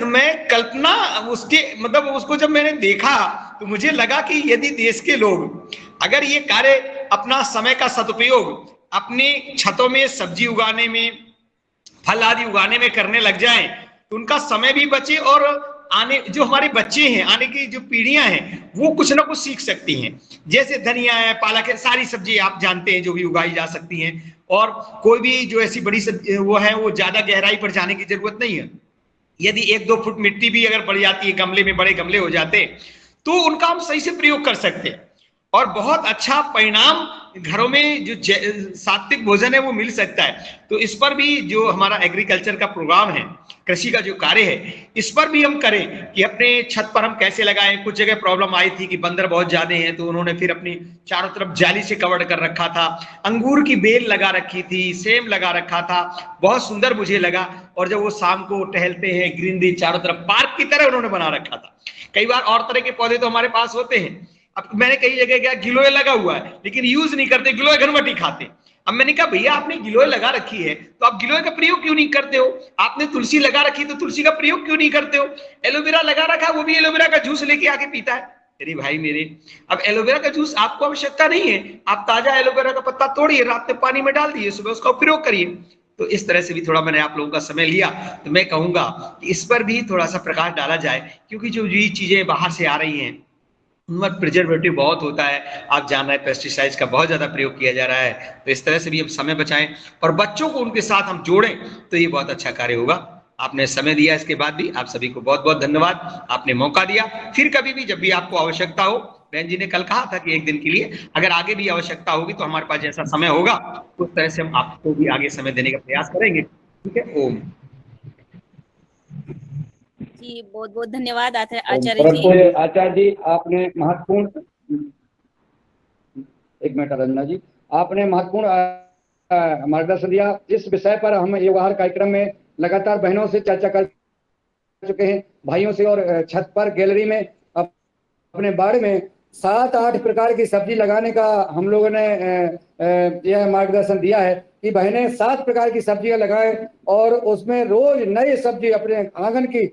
मैं कल्पना उसके मतलब उसको जब मैंने देखा तो मुझे लगा कि यदि देश के लोग अगर ये कार्य अपना समय का सदुपयोग अपनी छतों में सब्जी उगाने में फल आदि उगाने में करने लग जाएं तो उनका समय भी बचे और आने जो हमारे बच्चे हैं आने की जो पीढ़ियां हैं वो कुछ ना कुछ सीख सकती हैं। जैसे धनिया है पालक है सारी सब्जी आप जानते हैं जो भी उगाई जा सकती हैं और कोई भी जो ऐसी बड़ी सब्जी वो है वो ज्यादा गहराई पर जाने की जरूरत नहीं है। यदि 1-2 फुट मिट्टी भी अगर पड़ जाती है गमले में बड़े गमले हो जाते तो उनका हम सही से प्रयोग कर सकते हैं और बहुत अच्छा परिणाम घरों में जो सात्विक भोजन है वो मिल सकता है। तो इस पर भी जो हमारा एग्रीकल्चर का प्रोग्राम है कृषि का जो कार्य है इस पर भी हम करें कि अपने छत पर हम कैसे लगाएं। कुछ जगह प्रॉब्लम आई थी कि बंदर बहुत ज्यादा हैं तो उन्होंने फिर अपनी चारों तरफ जाली से कवर कर रखा था। अंगूर की बेल लगा रखी थी सेम लगा रखा था बहुत सुंदर मुझे लगा। और जब वो शाम को टहलते हैं ग्रीनरी चारों तरफ पार्क की तरह उन्होंने बना रखा था। कई बार और तरह के पौधे तो हमारे पास होते हैं। अब मैंने कई जगह गया गिलोय लगा हुआ है लेकिन यूज नहीं करते गिलोय घनवटी खाते। अब मैंने कहा भैया आपने गिलोय लगा रखी है तो आप गिलोय का प्रयोग क्यों नहीं करते हो। आपने तुलसी लगा रखी तो तुलसी का प्रयोग क्यों नहीं करते हो। एलोवेरा लगा रखा है वो भी एलोवेरा का जूस लेके आके पीता है। अरे भाई मेरे अब एलोवेरा का जूस आपको आवश्यकता नहीं है। आप ताजा एलोवेरा का पत्ता तोड़िए रात में पानी में डाल दिए सुबह उसका उपयोग करिए। तो इस तरह से भी थोड़ा मैंने आप लोगों का समय लिया तो मैं कहूंगा कि इस पर भी थोड़ा सा प्रकाश डाला जाए क्योंकि जो ये चीजें बाहर से आ रही हैं उनमें प्रिजर्वेटिव बहुत होता है। आप जान रहे हैं पेस्टिसाइड्स का बहुत ज्यादा प्रयोग किया जा रहा है। तो इस तरह से भी हम समय बचाएं और बच्चों को उनके साथ हम जोड़ें तो ये बहुत अच्छा कार्य होगा। आपने समय दिया इसके बाद भी आप सभी को बहुत बहुत धन्यवाद। आपने मौका दिया फिर कभी भी जब भी आपको आवश्यकता हो बहन जी ने कल कहा था कि एक दिन के लिए अगर आगे भी आवश्यकता होगी तो हमारे पास जैसा समय होगा उस तरह से हम आपको भी आगे समय देने का प्रयास करेंगे। ठीक है ओम। जी बहुत बहुत धन्यवाद आचार्य जी। परंतु आचार्य जी आपने महत्वपूर्ण एक मिनट रंजना जी आपने महत्वपूर्ण मार्गदर्शन दिया। इस विषय पर हम योगाहार कार्यक्रम में लगातार बहनों से चर्चा कर चुके हैं भाइयों से और छत पर गैलरी में अपने बाड़े में 7-8 प्रकार की सब्जी लगाने का हम लोगों ने यह मार्गदर्शन दिया है कि बहनें 7 प्रकार की सब्जियां लगाएं और उसमें रोज नई सब्जी अपने आंगन की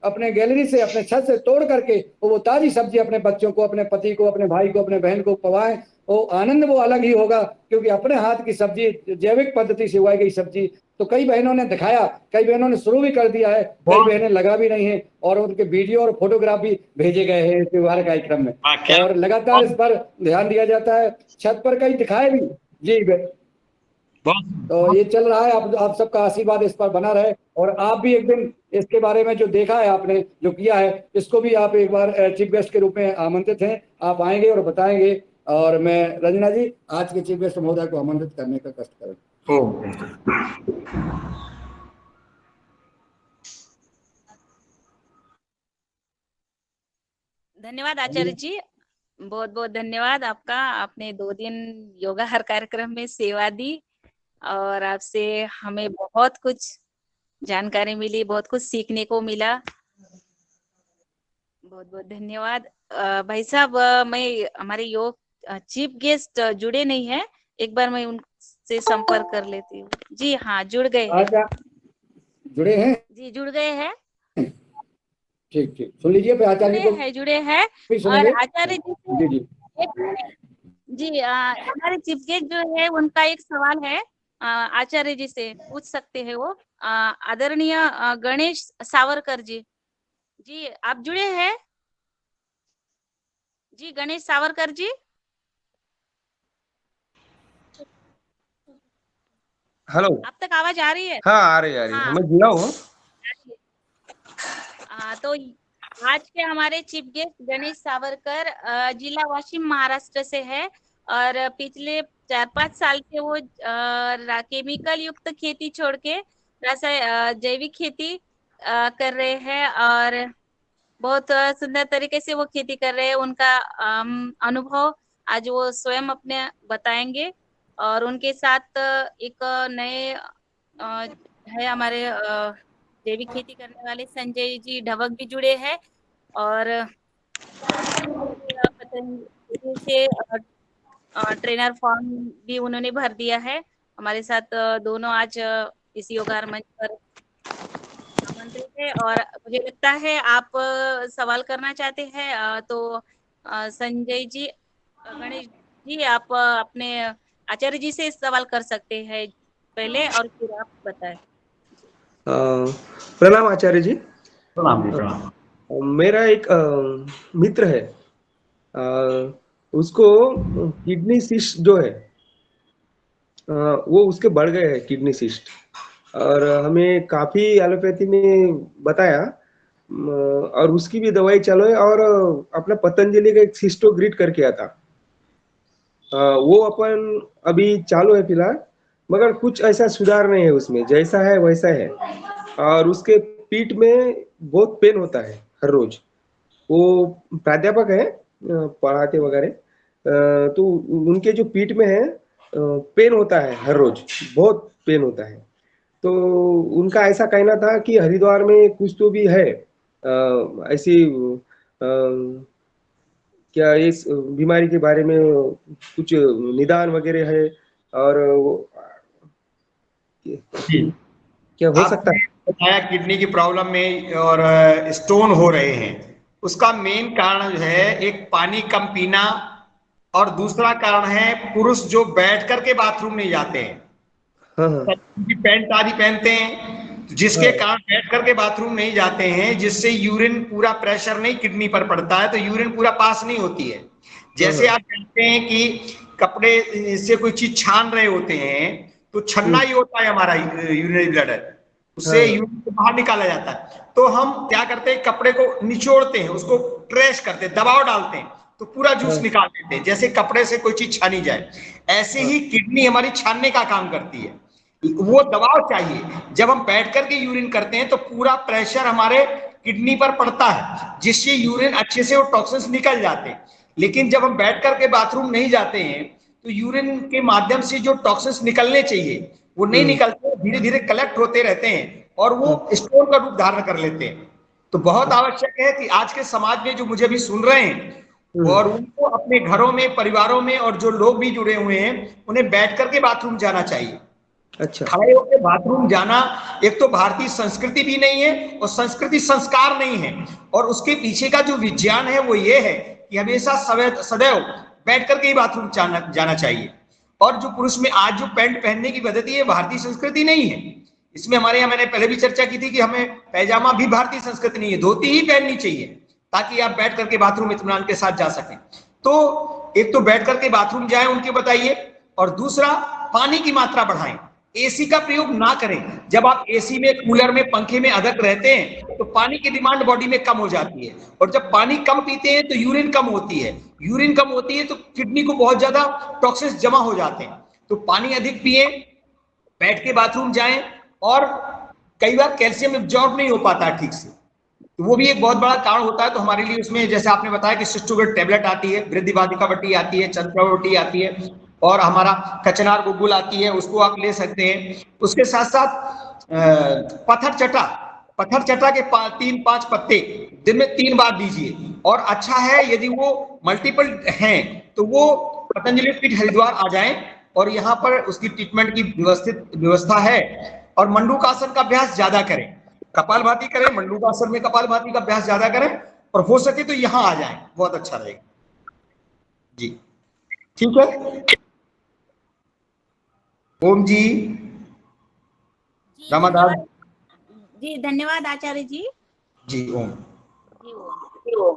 अपने गैलरी से अपने छत से तोड़ करके वो ताजी सब्जी अपने बच्चों को अपने पति को अपने भाई को अपने बहन को पवाएं। वो आनंद वो अलग ही होगा क्योंकि अपने हाथ की सब्जी जैविक पद्धति से उगाई गई सब्जी। तो कई बहनों ने दिखाया कई बहनों ने शुरू भी कर दिया है कई बहनें लगा भी नहीं है और उनके वीडियो और फोटोग्राफ भी भेजे गए हैं त्योहार कार्यक्रम में और लगातार इस पर ध्यान दिया जाता है। छत पर कई दिखाए भी जी तो ये चल रहा है। आप सबका आशीर्वाद इस पर बना रहे और आप भी एक दिन इसके बारे में जो देखा है आपने जो किया है इसको भी आप एक बार चीफ गेस्ट के रूप में आमंत्रित हैं। आप आएंगे और बताएंगे और मैं रंजना जी आज के चीफ गेस्ट महोदय को आमंत्रित करने का कष्ट करें। धन्यवाद आचार्य जी बहुत बहुत धन्यवाद आपका। आपने 2 दिन योगा हर कार्यक्रम में सेवा दी और आपसे हमें बहुत कुछ जानकारी मिली बहुत कुछ सीखने को मिला। बहुत बहुत धन्यवाद। भाई साहब मैं हमारे योग चीफ गेस्ट जुड़े नहीं है एक बार मैं उनसे संपर्क कर लेती हूँ। जी हाँ जुड़ गए हैं। जुड़े हैं जी जुड़ गए हैं। ठीक ठीक सुन लीजिए आचार्य जी को जुड़े हैं और आचार्य जी से जी जी हमारे चीफ गेस्ट जो है उनका एक सवाल है आचार्य जी से पूछ सकते हैं वो आदरणीय गणेश सावरकर जी। जी आप जुड़े हैं। जी गणेश सावरकर जी। हेलो आप तक आवाज आ रही है। हाँ आ रही है हाँ। मैं जुड़ा हूँ। तो आज के हमारे चीफ गेस्ट गणेश सावरकर जिला वाशिम महाराष्ट्र से है और पिछले 4-5 साल से वो केमिकल युक्त खेती छोड़ के जैविक खेती कर रहे हैं और बहुत सुंदर तरीके से वो खेती कर रहे हैं। उनका अनुभव आज वो स्वयं अपने बताएंगे और उनके साथ एक नए है हमारे जैविक खेती करने वाले संजय जी ढवक भी जुड़े हैं और पतंजलि से ट्रेनर फॉर्म भी उन्होंने भर दिया है। हमारे साथ दोनों आज इस योगार मंच पर आमंत्रित है। है और मुझे लगता है आप सवाल करना चाहते हैं, तो संजय जी, गणेश जी, आप अपने आचार्य जी से सवाल कर सकते हैं पहले और फिर आप बताएं। प्रणाम आचार्य जी। प्रणाम जी, प्रणाम। मेरा एक मित्र है, उसको किडनी सिस्ट जो है, वो उसके बढ़ गए हैं किडनी सिस्ट, और हमें काफी एलोपैथी में बताया, और उसकी भी दवाई चलो है, और अपना पतंजलि का एक सिस्टोग्रिड करके आता, वो अपन अभी चालू है फिलहाल, मगर कुछ ऐसा सुधार नहीं है उसमें, जैसा है वैसा है। और उसके पीठ में बहुत पेन होता है हर रोज। वो प्राध्यापक है, पढ़ाते वगैरह, तो उनके जो पीठ में है पेन होता है हर रोज, बहुत पेन होता है। तो उनका ऐसा कहना था कि हरिद्वार में कुछ तो भी है, ऐसी क्या इस बीमारी के बारे में कुछ निदान वगैरह है, और वो जी, क्या हो सकता आपने है? बताया किडनी की प्रॉब्लम में और स्टोन हो रहे हैं। उसका मेन कारण जो है, एक पानी कम पीना, और दूसरा कारण है पुरुष जो बैठ करके बाथरूम नहीं जाते हैं, हाँ हाँ की पैंट आदि पहनते हैं, जिसके हाँ कारण बैठ करके बाथरूम नहीं जाते हैं, जिससे यूरिन पूरा प्रेशर नहीं किडनी पर पड़ता है, तो यूरिन पूरा पास नहीं होती है। हाँ जैसे हाँ, आप जानते हैं कि कपड़े से कोई चीज छान रहे होते हैं, तो छन्ना ही होता है हमारा यूरिनरी ब्लैडर, हाँ उससे हाँ, यूरिन को बाहर निकाला जाता है। तो हम क्या करते हैं, कपड़े को निचोड़ते हैं, उसको ट्रेश करते हैं, दबाव डालते हैं, तो पूरा जूस हाँ, निकाल देते हैं, जैसे कपड़े से कोई चीज छानी जाए। ऐसे हाँ, ही किडनी हमारी छानने का काम करती है, वो दबाव चाहिए। जब हम बैठ करके यूरिन करते हैं तो पूरा प्रेशर हमारे किडनी पर पड़ता है, जिससे यूरिन अच्छे से वो टॉक्सिन्स निकल जाते हैं। लेकिन जब हम बैठ करके बाथरूम नहीं जाते हैं, तो यूरिन के माध्यम से जो टॉक्सिन्स निकलने चाहिए वो नहीं निकलते, धीरे धीरे कलेक्ट होते रहते हैं और वो हाँ, स्टोन का रूप धारण कर लेते हैं। तो बहुत आवश्यक है कि आज के समाज में जो मुझे भी सुन रहे हैं, और उनको अपने घरों में, परिवारों में, और जो लोग भी जुड़े हुए हैं, उन्हें बैठ करके बाथरूम जाना चाहिए। अच्छा, खड़े होकर बाथरूम जाना एक तो भारतीय संस्कृति भी नहीं है, और संस्कृति संस्कार नहीं है, और उसके पीछे का जो विज्ञान है वो ये है कि हमेशा सदैव बैठ करके ही बाथरूम जाना चाहिए। और जो पुरुष में आज जो पैंट पहनने की पद्धति है, भारतीय संस्कृति नहीं है। इसमें हमारे यहाँ मैंने पहले भी चर्चा की थी कि हमें पैजामा भी भारतीय संस्कृति नहीं है, धोती ही पहननी चाहिए, ताकि आप बैठ करके बाथरूम इत्मीनान के साथ जा सकें। तो एक तो बैठ करके बाथरूम जाएं, उनके बताइए, और दूसरा पानी की मात्रा बढ़ाएं। एसी का प्रयोग ना करें। जब आप एसी में, कूलर में, पंखे में अदक रहते हैं, तो पानी की डिमांड बॉडी में कम हो जाती है, और जब पानी कम पीते हैं तो यूरिन कम होती है। यूरिन कम होती है तो किडनी को बहुत ज्यादा टॉक्सिन्स जमा हो जाते हैं। तो पानी अधिक पिए, बैठ के बाथरूम जाएं, और कई बार कैल्शियम एब्जॉर्ब नहीं हो पाता ठीक से, तो वो भी एक बहुत बड़ा कारण होता है। तो हमारे लिए उसमें, जैसे आपने बताया कि सिस्टोग्रिड टेबलेट आती है, वृद्धि वाटिका बटी आती है, चंद्रवटी आती है, और हमारा कचनार गुगुल आती है, उसको आप ले सकते हैं। उसके साथ साथ पत्थर चटा के 3-5 पत्ते दिन में 3 बार दीजिए। और अच्छा है यदि वो मल्टीपल हैं, तो वो पतंजलि पीठ हरिद्वार आ जाएं, और यहाँ पर उसकी ट्रीटमेंट की व्यवस्था है। और मंडूकासन का अभ्यास ज्यादा करें, कपालभाति करें, मंडूकासन में कपालभाति का अभ्यास ज्यादा करें, और हो सके तो यहाँ आ जाएं, बहुत अच्छा रहेगा जी। ठीक है, ओम जी, जी रामादास धन्यवाद। जी धन्यवाद आचार्य जी। जी, ओम। जी ओम।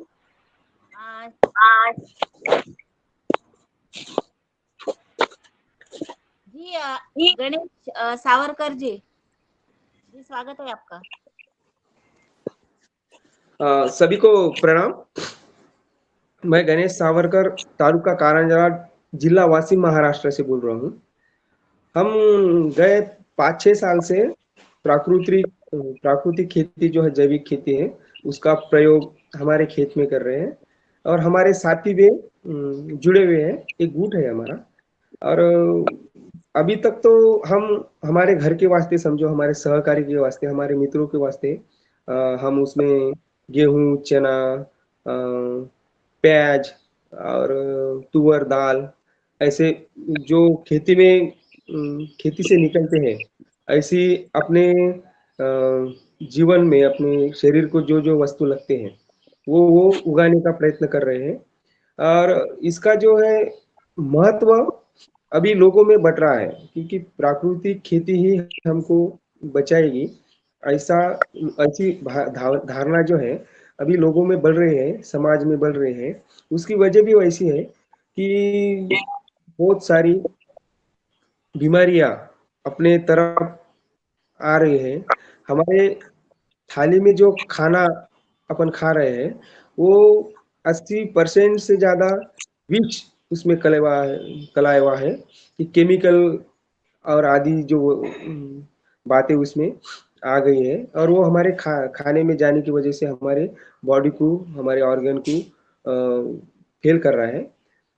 जी गणेश सावरकर जी, स्वागत है आपका। सभी को प्रणाम। मैं गणेश सावरकर, तालुका कारंजा, जिला वाशिम, महाराष्ट्र से बोल रहा हूँ। हम गए 5-6 साल से प्राकृतिक खेती जो है, जैविक खेती है, उसका प्रयोग हमारे खेत में कर रहे हैं, और हमारे साथी भी जुड़े हुए हैं, एक गुट है हमारा। और अभी तक तो हम हमारे घर के वास्ते, समझो हमारे सहकारी के वास्ते, हमारे मित्रों के वास्ते, हम उसमें गेहूं, चना, प्याज, और तुअर दाल, ऐसे जो खेती में खेती से निकलते हैं, ऐसी अपने जीवन में अपने शरीर को जो जो वस्तु लगते हैं वो उगाने का प्रयत्न कर रहे हैं। और इसका जो है महत्व अभी लोगों में बढ़ रहा है, क्योंकि प्राकृतिक खेती ही हमको बचाएगी, ऐसा ऐसी धारणा जो है अभी लोगों में बढ़ रही है, समाज में बढ़ रहे हैं। उसकी वजह भी वैसी है कि बहुत सारी बीमारियां अपने तरफ आ रही है। हमारे थाली में जो खाना अपन खा रहे हैं वो 80% से ज्यादा विष उसमें कलाया हुआ है कि केमिकल और आदि जो बातें उसमें आ गई है, और वो हमारे खाने में जाने की वजह से हमारे बॉडी को, हमारे ऑर्गन को फेल कर रहा है।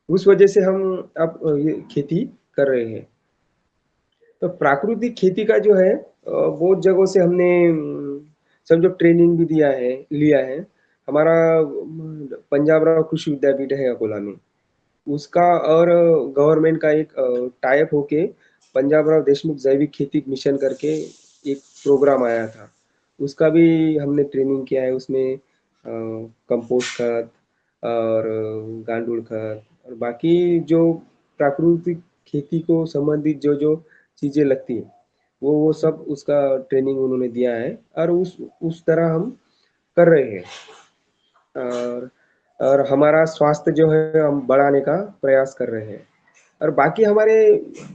उस वजह से हम अब ये खेती कर रहे हैं। तो प्राकृतिक खेती का जो है बहुत जगहों से हमने समझो ट्रेनिंग भी लिया है। हमारा पंजाब राव कृषि विद्यापीठ है अकोला में, उसका और गवर्नमेंट का एक टाइप होके पंजाब राव देशमुख जैविक खेती मिशन करके एक प्रोग्राम आया था। उसका भी हमने ट्रेनिंग किया है। उसमें कंपोस्ट खाद और गांडूल खाद और बाकी जो प्राकृतिक खेती को संबंधित जो जो चीजें लगती है वो सब उसका ट्रेनिंग उन्होंने दिया है, और उस तरह हम कर रहे हैं। और हमारा स्वास्थ्य जो है हम बढ़ाने का प्रयास कर रहे हैं। और बाकी हमारे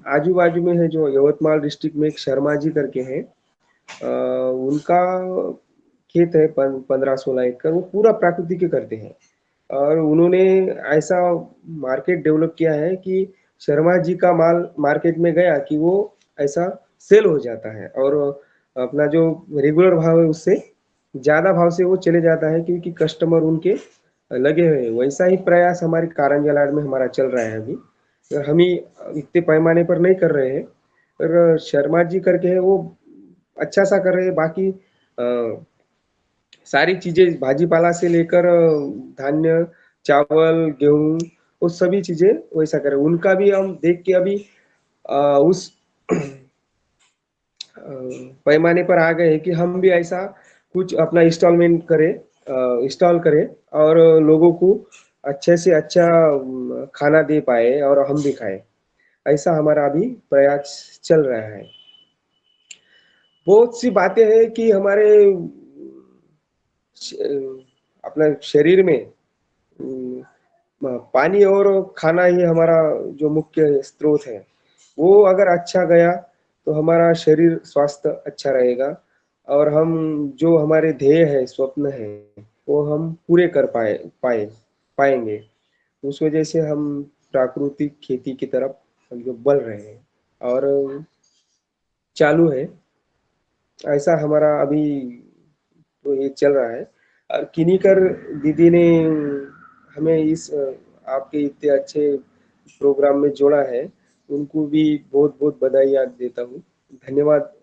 आजू बाजू में है जो यवतमाल डिस्ट्रिक्ट में एक शर्मा जी करके है, उनका खेत है 15-16 एकड़, वो पूरा प्राकृतिक के करते हैं। और उन्होंने ऐसा मार्केट डेवलप किया है कि शर्मा जी का माल मार्केट में गया कि वो ऐसा सेल हो जाता है, और अपना जो रेगुलर भाव है उससे ज्यादा भाव से वो चले जाता है, क्योंकि कस्टमर उनके लगे हुए हैं। वैसा ही प्रयास हमारे कारंजा में हमारा चल रहा है अभी। हम ही इतने पैमाने पर नहीं कर रहे हैं, पर शर्मा जी करके है वो अच्छा सा कर रहे हैं। बाकी सारी चीजें भाजी-पाला से लेकर धान्य, चावल, गेहूँ, वो सभी चीजें वैसा करें। उनका भी हम देख के अभी उस पैमाने पर आ गए हैं कि हम भी ऐसा कुछ अपना इंस्टॉल करें और लोगों को अच्छे से अच्छा खाना दे पाए और हम भी खाएं। ऐसा हमारा अभी प्रयास चल रहा है। बहुत सी बातें हैं कि हमारे अपना शरीर में पानी और खाना ही हमारा जो मुख्य स्रोत है। वो अगर अच्छा गया तो हमारा शरीर स्वास्थ्य अच्छा रहेगा, और हम जो हमारे ध्येय है, स्वप्न है, वो हम पूरे कर पाएंगे। उस वजह से हम प्राकृतिक खेती की तरफ हम जो बढ़ रहे हैं और चालू है। ऐसा हमारा अभी तो ये चल रहा है। और किनीकर दीदी ने हमें इस आपके इतने अच्छे प्रोग्राम में जोड़ा है, उनको भी बहुत बहुत बधाई देता हूँ, धन्यवाद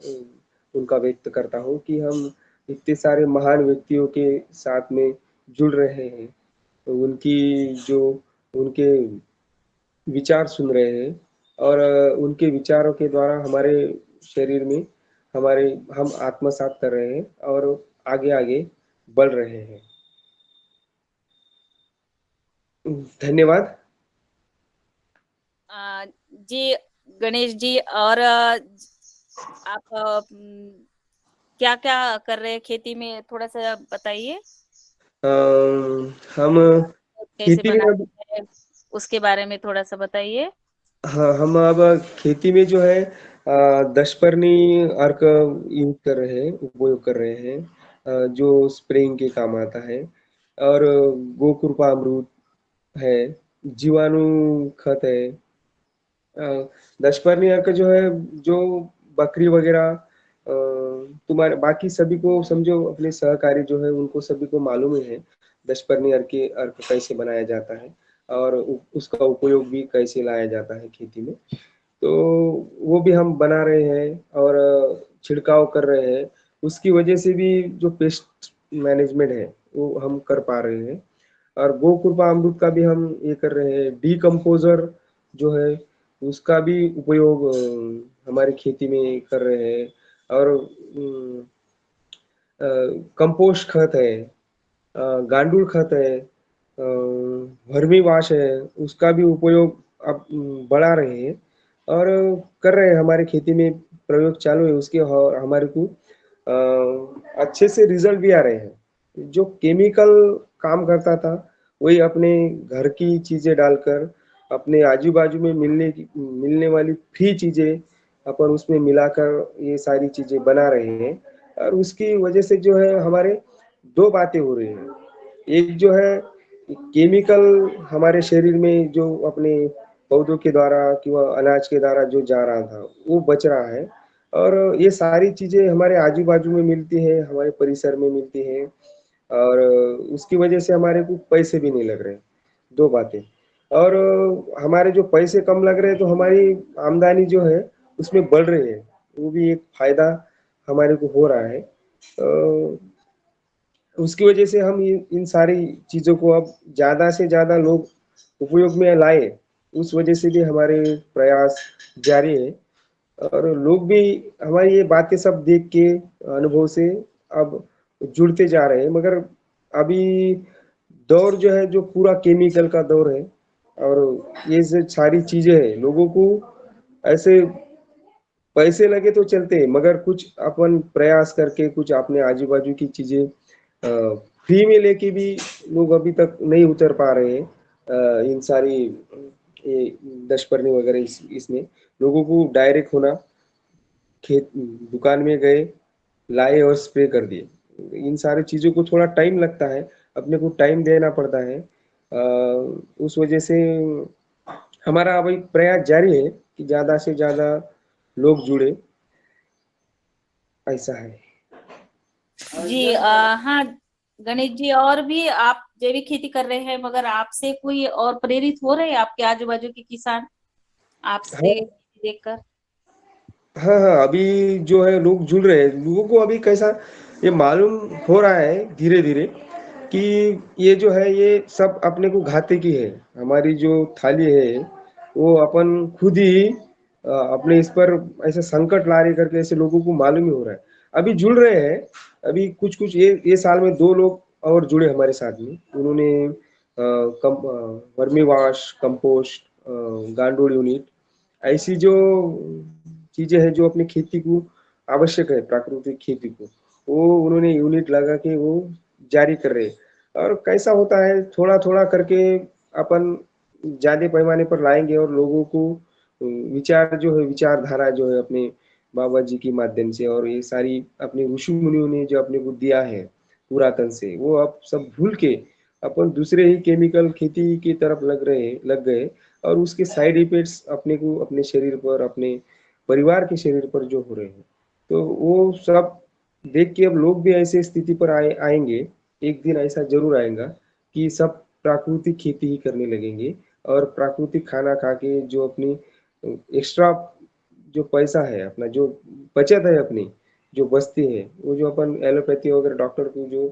उनका व्यक्त करता हूँ कि हम इतने सारे महान व्यक्तियों के साथ में जुड़ रहे हैं, तो उनके विचार सुन रहे हैं, और उनके विचारों के द्वारा हमारे शरीर में हम आत्मसात कर रहे हैं और आगे आगे बढ़ रहे हैं। धन्यवाद। जी गणेश जी, और आप क्या क्या कर रहे हैं खेती में, थोड़ा सा बताइए। हम कैसे खेती में बनाते हैं उसके बारे में थोड़ा सा बताइए। हाँ, हम अब खेती में जो है दशपर्णी अर्क यूज कर रहे हैं, उपयोग कर रहे हैं, जो स्प्रेइंग के काम आता है। और गोकृपा अमृत है, जीवाणु खत है। दशपर्णी अर्क जो है, जो बकरी वगैरह तुम्हारे बाकी सभी को समझो, अपने सहकारी जो है उनको सभी को मालूम ही है दशपर्णी अर्क कैसे बनाया जाता है और उसका उपयोग भी कैसे लाया जाता है खेती में। तो वो भी हम बना रहे हैं और छिड़काव कर रहे हैं। उसकी वजह से भी जो पेस्ट मैनेजमेंट है वो हम कर पा रहे हैं। और गोकृपा अमृत का भी हम ये कर रहे हैं। डीकम्पोजर जो है उसका भी उपयोग हमारी खेती में कर रहे हैं। और कंपोस्ट खत है, गांडूल खत है, वर्मी वाश है, उसका भी उपयोग अब बढ़ा रहे हैं और कर रहे हैं। हमारे खेती में प्रयोग चालू है उसके, और हमारे को अच्छे से रिजल्ट भी आ रहे हैं। जो केमिकल काम करता था वही अपने घर की चीजें डालकर अपने आजू बाजू में मिलने वाली फ्री चीजें अपन उसमें मिलाकर ये सारी चीजें बना रहे हैं। और उसकी वजह से जो है हमारे दो बातें हो रही हैं। एक जो है केमिकल हमारे शरीर में जो अपने पौधों के द्वारा कि अनाज के द्वारा जो जा रहा था वो बच रहा है, और ये सारी चीजें हमारे आजू बाजू में मिलती है, हमारे परिसर में मिलती है, और उसकी वजह से हमारे को पैसे भी नहीं लग रहे। दो बातें। और हमारे जो पैसे कम लग रहे हैं तो हमारी आमदनी जो है उसमें बढ़ रही है, वो भी एक फायदा हमारे को हो रहा है। उसकी वजह से हम इन सारी चीजों को अब ज्यादा से ज्यादा लोग उपयोग में लाए, उस वजह से भी हमारे प्रयास जारी है। और लोग भी हमारी ये बातें सब देख के अनुभव से अब जुड़ते जा रहे हैं। मगर अभी दौर जो है जो पूरा केमिकल का दौर है, और ये जो सारी चीजें हैं लोगों को ऐसे पैसे लगे तो चलते हैं, मगर कुछ अपन प्रयास करके कुछ अपने आजू बाजू की चीजें फ्री में लेके भी लोग अभी तक नहीं उतर पा रहे हैं। इन सारी ये दशपर्णी वगैरह इसमें लोगों को डायरेक्ट होना, खेत दुकान में गए, लाए और स्प्रे कर दिए। इन सारी चीजों को थोड़ा टाइम लगता है, अपने को टाइम देना पड़ता है। उस वजह से हमारा अभी प्रयास जारी है कि ज्यादा से ज्यादा लोग जुड़े, ऐसा है। जी हाँ गणेश जी, और भी आप जैविक खेती कर रहे हैं, मगर आपसे कोई और प्रेरित हो रहे हैं आपके आजू बाजू के किसान आपसे हाँ देखकर? हाँ हाँ, अभी जो है लोग जुड़ रहे हैं। लोगों को अभी कैसा ये मालूम हो रहा है धीरे धीरे कि ये जो है ये सब अपने को घाते की है। हमारी जो थाली है वो अपन खुद ही अपने इस पर ऐसे संकट ला रहे करके ऐसे लोगों को मालूम ही हो रहा है। अभी जुड़ रहे हैं। अभी कुछ कुछ ये साल में 2 लोग और जुड़े हमारे साथ में। उन्होंने वर्मी वाश, कंपोस्ट, गांडूल यूनिट, ऐसी जो चीजें हैं जो अपनी खेती को आवश्यक है, प्राकृतिक खेती को, वो उन्होंने यूनिट लगा के वो जारी कर रहे हैं। और कैसा होता है थोड़ा थोड़ा करके अपन ज्यादा पैमाने पर लाएंगे और लोगों को विचार जो है, विचारधारा जो है अपने बाबा जी के माध्यम से और ये सारी अपने ऋषि मुनियों ने जो अपने को दिया है पुरातन से, वो अब सब भूल के अपन दूसरे ही केमिकल खेती की तरफ लग गए। और उसके साइड इफेक्ट्स अपने को, अपने शरीर पर, अपने परिवार के शरीर पर जो हो रहे हैं, तो वो सब देख के अब लोग भी ऐसे स्थिति पर आएंगे। एक दिन ऐसा जरूर आएगा कि सब प्राकृतिक खेती ही करने लगेंगे, और प्राकृतिक खाना खा के जो अपनी एक्स्ट्रा जो पैसा है अपना, जो बचत है अपनी, जो बचती है, वो जो अपन एलोपैथी वगैरह डॉक्टर को जो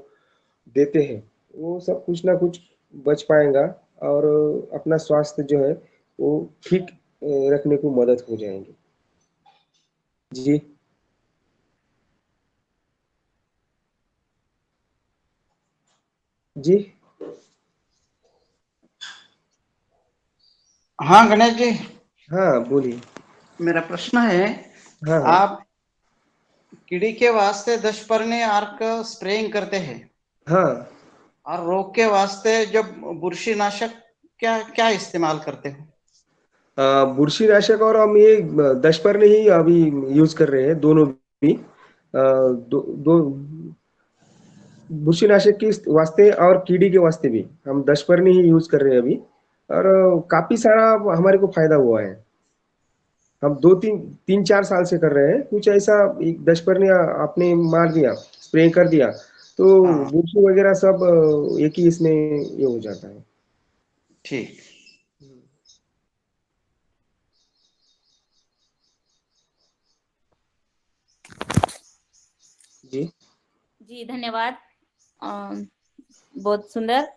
देते हैं, वो सब कुछ ना कुछ बच पाएगा। और अपना स्वास्थ्य जो है वो ठीक रखने को मदद हो जाएंगे। जी जी। हाँ गणेश जी, हाँ बोलिए। मेरा प्रश्न है, हाँ हाँ आप कीड़ी के वास्ते दशपर्णी आर्क स्प्रेइंग करते हैं हाँ। और रोग के वास्ते जब बुरशीनाशक क्या क्या इस्तेमाल करते हो? बुरशी नाशक और हम ये दशपर्णी ही अभी यूज कर रहे हैं, दोनों भी। दो बुरशी नाशक के वास्ते और कीड़ी के वास्ते भी हम दशपर्णी ही यूज कर रहे हैं अभी। और काफी सारा हमारे को फायदा हुआ है। हम 2 3 4 साल से कर रहे हैं। कुछ ऐसा एक 10 आपने मार दिया, स्प्रे कर दिया, तो हाँ बुरशी वगैरह सब एक ही इसमें ये हो जाता है। ठीक। जी जी धन्यवाद। बहुत सुंदर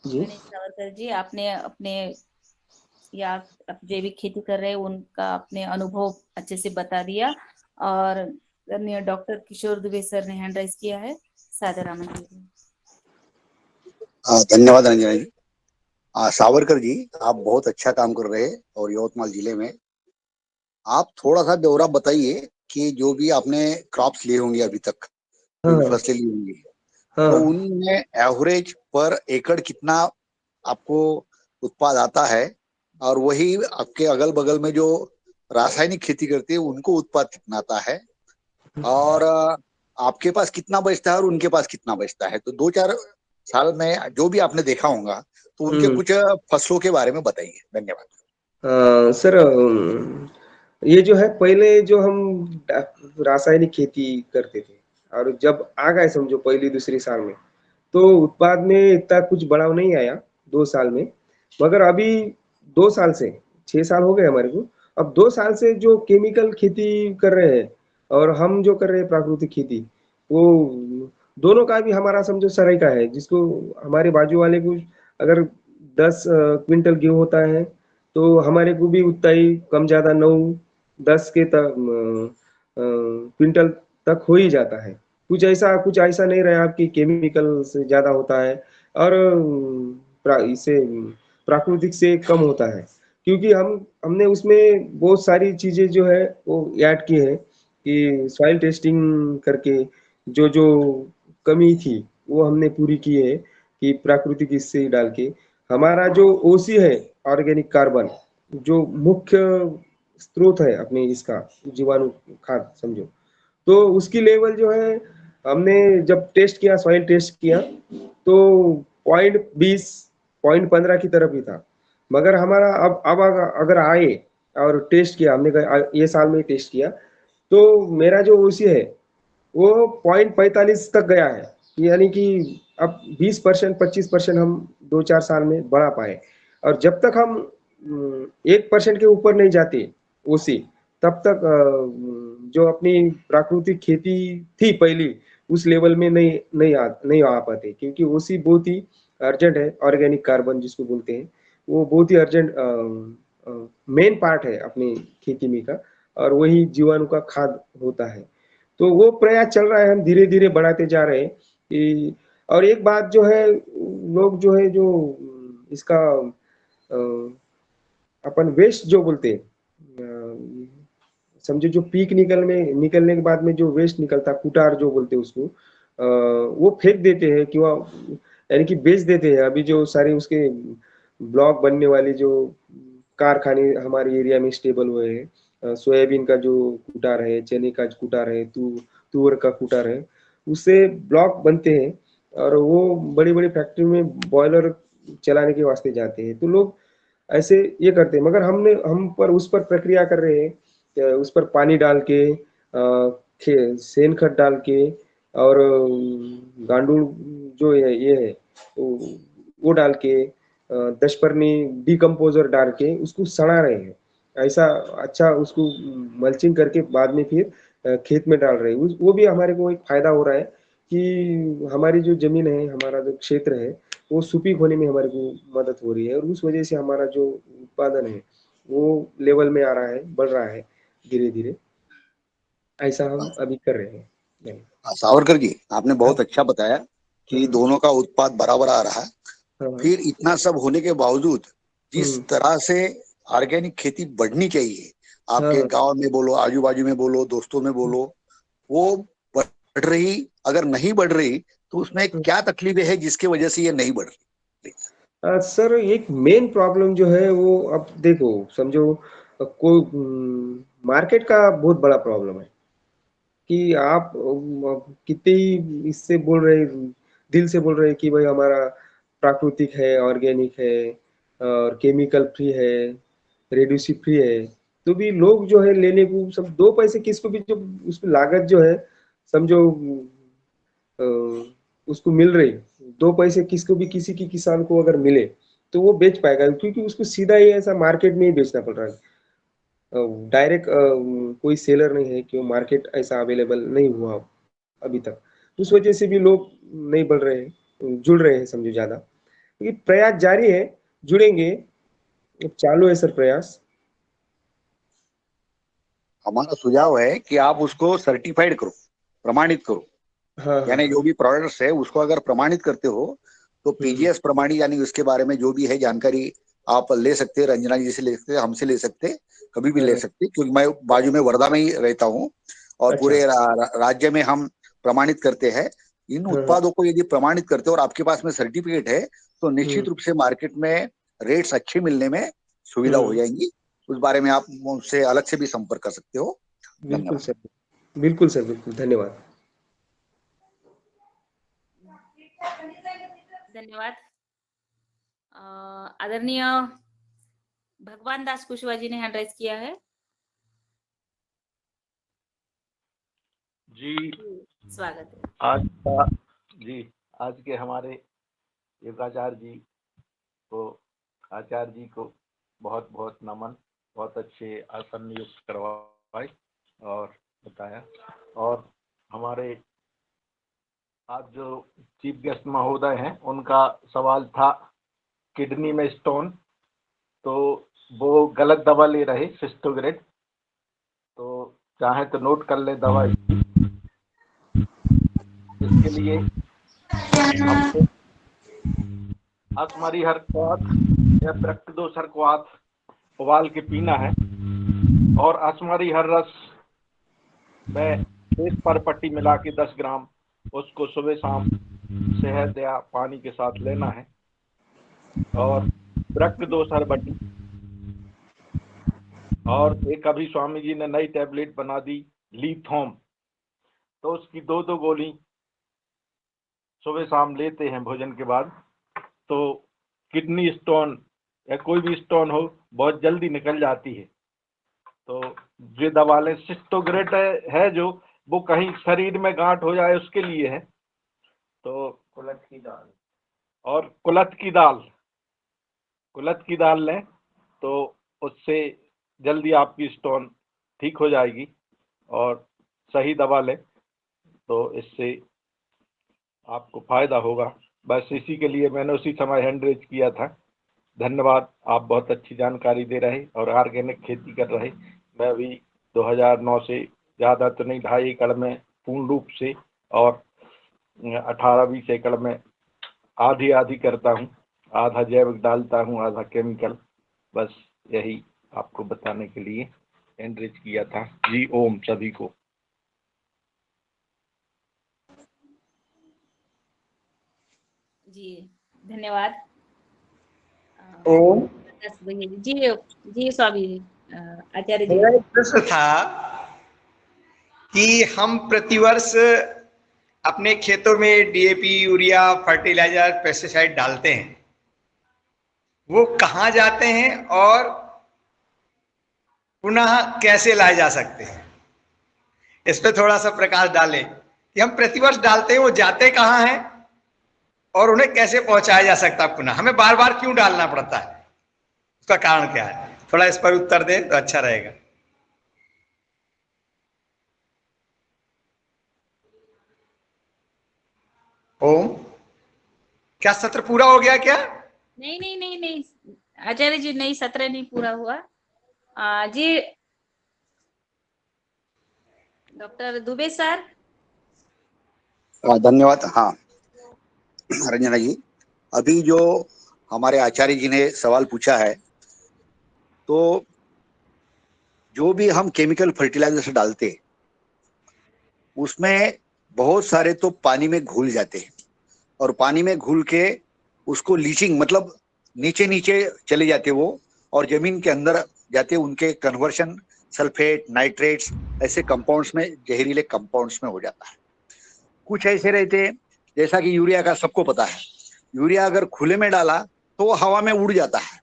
जी। गणेश सावरकर जी, आपने अपने या आप जैविक खेती कर रहे हैं उनका अपने अनुभव अच्छे से बता दिया। और आदरणीय डॉक्टर किशोर दुबे सर ने हैंड राइज किया है, सादर आमंत्रित है। धन्यवाद रंजना जी। सावरकर जी, आप बहुत अच्छा काम कर रहे हैं और यवतमाल जिले में। आप थोड़ा सा ब्यौरा बताइए कि जो भी आपने क्रॉप्स लिए होंगे अभी तक, जो भी हाँ फसलें ली होंगी, हाँ तो उनमें एवरेज पर एकड़ कितना आपको उत्पाद आता है, और वही आपके अगल बगल में जो रासायनिक खेती करते हैं उनको उत्पाद कितना आता है, और आपके पास कितना बचता है और उनके पास कितना बचता है। तो 2-4 साल में जो भी आपने देखा होगा तो उनके कुछ फसलों के बारे में बताइए। धन्यवाद। सर, ये जो है पहले जो हम रासायनिक खेती करते थे, और जब आ गए समझो पहली दूसरी साल में, तो उत्पाद में इतना कुछ बढ़ाव नहीं आया 2 साल में। मगर अभी 2 साल से 6 साल हो गए हमारे को। अब 2 साल से जो केमिकल खेती कर रहे हैं और हम जो कर रहे हैं प्राकृतिक खेती, वो दोनों का भी हमारा समझो सराय का है। जिसको हमारे बाजू वाले को अगर 10 क्विंटल गेहूं होता है, तो हमारे को भी उतना ही कम ज्यादा 9-10 के क्विंटल तक हो ही जाता है। कुछ ऐसा नहीं रहा आपकी केमिकल से ज्यादा होता है और इसे प्राकृतिक से कम होता है। क्योंकि हमने उसमें बहुत सारी चीजें जो है वो ऐड की है कि सॉइल टेस्टिंग करके जो जो कमी थी वो हमने पूरी की है कि प्राकृतिक इससे डाल के हमारा जो ओसी है, ऑर्गेनिक कार्बन, जो मुख्य स्रोत है अपने इसका जीवाणु खाद समझो, तो उसकी लेवल जो है हमने जब टेस्ट किया, सॉइल टेस्ट किया, तो 0.20 0.15 की तरफ ही था। मगर हमारा अब अगर आए और टेस्ट किया, हमने ये साल में टेस्ट किया, तो मेरा जो ओसी है वो 0.45 तक गया है। यानी कि अब 20% 25% हम 2-4 साल में बढ़ा पाए। और जब तक हम 1% के ऊपर नहीं जाते ओसी, तब तक जो अपनी प्राकृतिक खेती थी पहली, उस लेवल में नहीं आ पाते। क्योंकि ओसी बहुत ही अर्जेंट है, ऑर्गेनिक कार्बन जिसको बोलते हैं, वो बहुत ही अर्जेंट मेन पार्ट है अपनी खेती में का, और वही जीवाणु का खाद होता है। तो वो प्रयास चल रहा है, हम धीरे धीरे बढ़ाते जा रहे हैं कि। और एक बात जो है, लोग जो है जो इसका अपन वेस्ट जो बोलते हैं, समझो जो पीक निकलने के बाद में जो वेस्ट निकलता, कुटार जो बोलते हैं उसको, वो फेंक देते हैं कि वह यानी कि बेच देते हैं। अभी जो सारे उसके ब्लॉक बनने वाले जो कारखाने हमारे एरिया में स्टेबल हुए हैं, सोयाबीन का जो कुटार है, चने का कुटार है, तुअर का कुटार है, उससे ब्लॉक बनते हैं और वो बड़ी बड़ी फैक्ट्री में बॉयलर चलाने के वास्ते जाते हैं। तो लोग ऐसे ये करते हैं, मगर हम पर उस पर प्रक्रिया कर रहे हैं, उस पर पानी डाल के, सेन खत डाल के, और गांडूल जो ये है वो डाल के, दशपर्णी डिकम्पोजर डाल के उसको सड़ा रहे हैं। ऐसा अच्छा उसको मल्चिंग करके बाद में फिर खेत में डाल रहे हैं। वो भी हमारे को एक फायदा हो रहा है कि हमारी जो जमीन है, हमारा जो क्षेत्र है, वो सुपीक होने में हमारे को मदद हो रही है, और उस वजह से हमारा जो उत्पादन है वो लेवल में आ रहा है, बढ़ रहा है धीरे धीरे। ऐसा हम अभी कर रहे हैं। सावरकर जी, आपने बहुत अच्छा बताया कि दोनों का उत्पाद बराबर आ रहा है। फिर इतना सब होने के बावजूद जिस तरह से ऑर्गेनिक खेती बढ़नी चाहिए, आपके गांव में बोलो, आजू बाजू में बोलो, दोस्तों में बोलो, वो बढ़ रही, अगर नहीं बढ़ रही तो उसमें क्या तकलीफें है जिसकी वजह से ये नहीं बढ़ रही? सर, एक मेन प्रॉब्लम जो है वो, अब देखो समझो, कोई मार्केट का बहुत बड़ा प्रॉब्लम है कि आप कितने ही इससे बोल रहे, दिल से बोल रहे कि भाई हमारा प्राकृतिक है, ऑर्गेनिक है, और केमिकल फ्री है, रेड्यूसी फ्री है, तो भी लोग जो है लेने को सब 2 पैसे किसको भी जो उसमें लागत जो है समझो उसको मिल रही, 2 पैसे किसको भी, किसी की किसान को अगर मिले तो वो बेच पाएगा, क्योंकि उसको सीधा ही ऐसा मार्केट में ही बेचना पड़ रहा है। डायरेक्ट कोई सेलर नहीं है कि मार्केट ऐसा अवेलेबल नहीं हुआ अभी तक। उस वजह से भी लोग नहीं बढ़ रहे हैं, जुड़ रहे हैं समझो ज्यादा, क्योंकि प्रयास जारी है, जुड़ेंगे, चालू है सर प्रयास। हमारा सुझाव है कि आप उसको सर्टिफाइड करो, प्रमाणित करो। हाँ हाँ यानी जो भी प्रोडक्ट्स है उसको अगर प्रमाणित करते हो तो पीजीएस प्रमाणित, यानी उसके बारे में जो भी है जानकारी आप ले सकते हैं, रंजना जी से ले सकते हैं, हमसे ले सकते हैं, कभी भी ले हाँ, सकते हैं, क्योंकि मैं बाजू में वर्धा में ही रहता हूँ और अच्छा पूरे राज्य में हम प्रमाणित करते हैं। इन हाँ उत्पादों को यदि प्रमाणित करते हो और आपके पास में सर्टिफिकेट है तो निश्चित हम्म रूप से मार्केट में रेट्स अच्छे मिलने में सुविधा हो जाएंगी। उस बारे में आप मुझसे अलग से भी संपर्क कर सकते हो। बिल्कुल धन्यवाद। सर, बिल्कुल सर, बिल्कुल, धन्यवाद। धन्यवाद। आदरणीय भगवान दास कुशवाहा जी ने हैंड राइज किया है। जी स्वागत है। आज के हमारे योगाचार्य जी को, आचार्य जी को बहुत बहुत नमन। बहुत अच्छे आसन नियुक्त करवाए और बताया। और हमारे आज जो चीफ गेस्ट महोदय हैं उनका सवाल था किडनी में स्टोन, तो वो गलत दवा ले रहे सिस्टोग्रेड, तो चाहे तो नोट कर ले दवा। इसके लिए हमको अश्मरी हर क्वाथ या ब्रक्तदोषर क्वाथ उबाल के पीना है और अश्मरी हर रस में 1 पर पट्टी मिला के 10 ग्राम उसको सुबह शाम शहद या पानी के साथ लेना है। और ब्रक्तदोषर बटी, और एक अभी स्वामी जी ने नई टैबलेट बना दी लीथोम, तो उसकी 2-2 गोली सुबह शाम लेते हैं भोजन के बाद, तो किडनी स्टोन या कोई भी स्टोन हो बहुत जल्दी निकल जाती है। तो ये दवा लें। सिस्टोग्रेट है जो, वो कहीं शरीर में गांठ हो जाए उसके लिए है। तो कुलथ की दाल और कुलथ की दाल लें तो उससे जल्दी आपकी स्टोन ठीक हो जाएगी। और सही दवा लें तो इससे आपको फायदा होगा। बस इसी के लिए मैंने उसी समय हैंड रेज किया था। धन्यवाद। आप बहुत अच्छी जानकारी दे रहे और ऑर्गेनिक खेती कर रहे। मैं भी 2009 से ज़्यादा तो नहीं, 2.5 एकड़ में पूर्ण रूप से और 18-20 एकड़ में आधी आधी करता हूँ। आधा जैविक डालता हूँ, आधा केमिकल। बस यही आपको बताने के लिए एनरिच किया था। जी ओम सभी को। जी धन्यवाद। ओम। जी जी स्वामी जी, आचार्य जी। मेरा एक प्रश्न था कि हम प्रतिवर्ष अपने खेतों में डीएपी, यूरिया, फर्टिलाइजर, पेस्टिसाइड डालते हैं, वो कहाँ जाते हैं और पुनः कैसे लाए जा सकते हैं? इस पे थोड़ा सा प्रकाश डालें कि हम प्रतिवर्ष डालते हैं, वो जाते कहाँ हैं और उन्हें कैसे पहुंचाया जा सकता है पुनः? हमें बार बार क्यों डालना पड़ता है, उसका कारण क्या है? थोड़ा इस पर उत्तर दें तो अच्छा रहेगा। ओम, क्या सत्र पूरा हो गया क्या? नहीं नहीं नहीं नहीं आचार्य जी, नहीं, सत्र नहीं पूरा हुआ। जी डॉक्टर दुबे सर। धन्यवाद। हाँ रंजना जी, अभी जो हमारे आचार्य जी ने सवाल पूछा है, तो जो भी हम केमिकल फर्टिलाइजर डालते हैं उसमें बहुत सारे तो पानी में घुल जाते हैं और पानी में घुल के उसको लीचिंग, मतलब नीचे नीचे चले जाते वो और जमीन के अंदर जाते, उनके कन्वर्शन सल्फेट, नाइट्रेट्स ऐसे कंपाउंड्स में, जहरीले कंपाउंड्स में हो जाता है। कुछ ऐसे रहते हैं जैसा कि यूरिया का सबको पता है, यूरिया अगर खुले में डाला तो वो हवा में उड़ जाता है।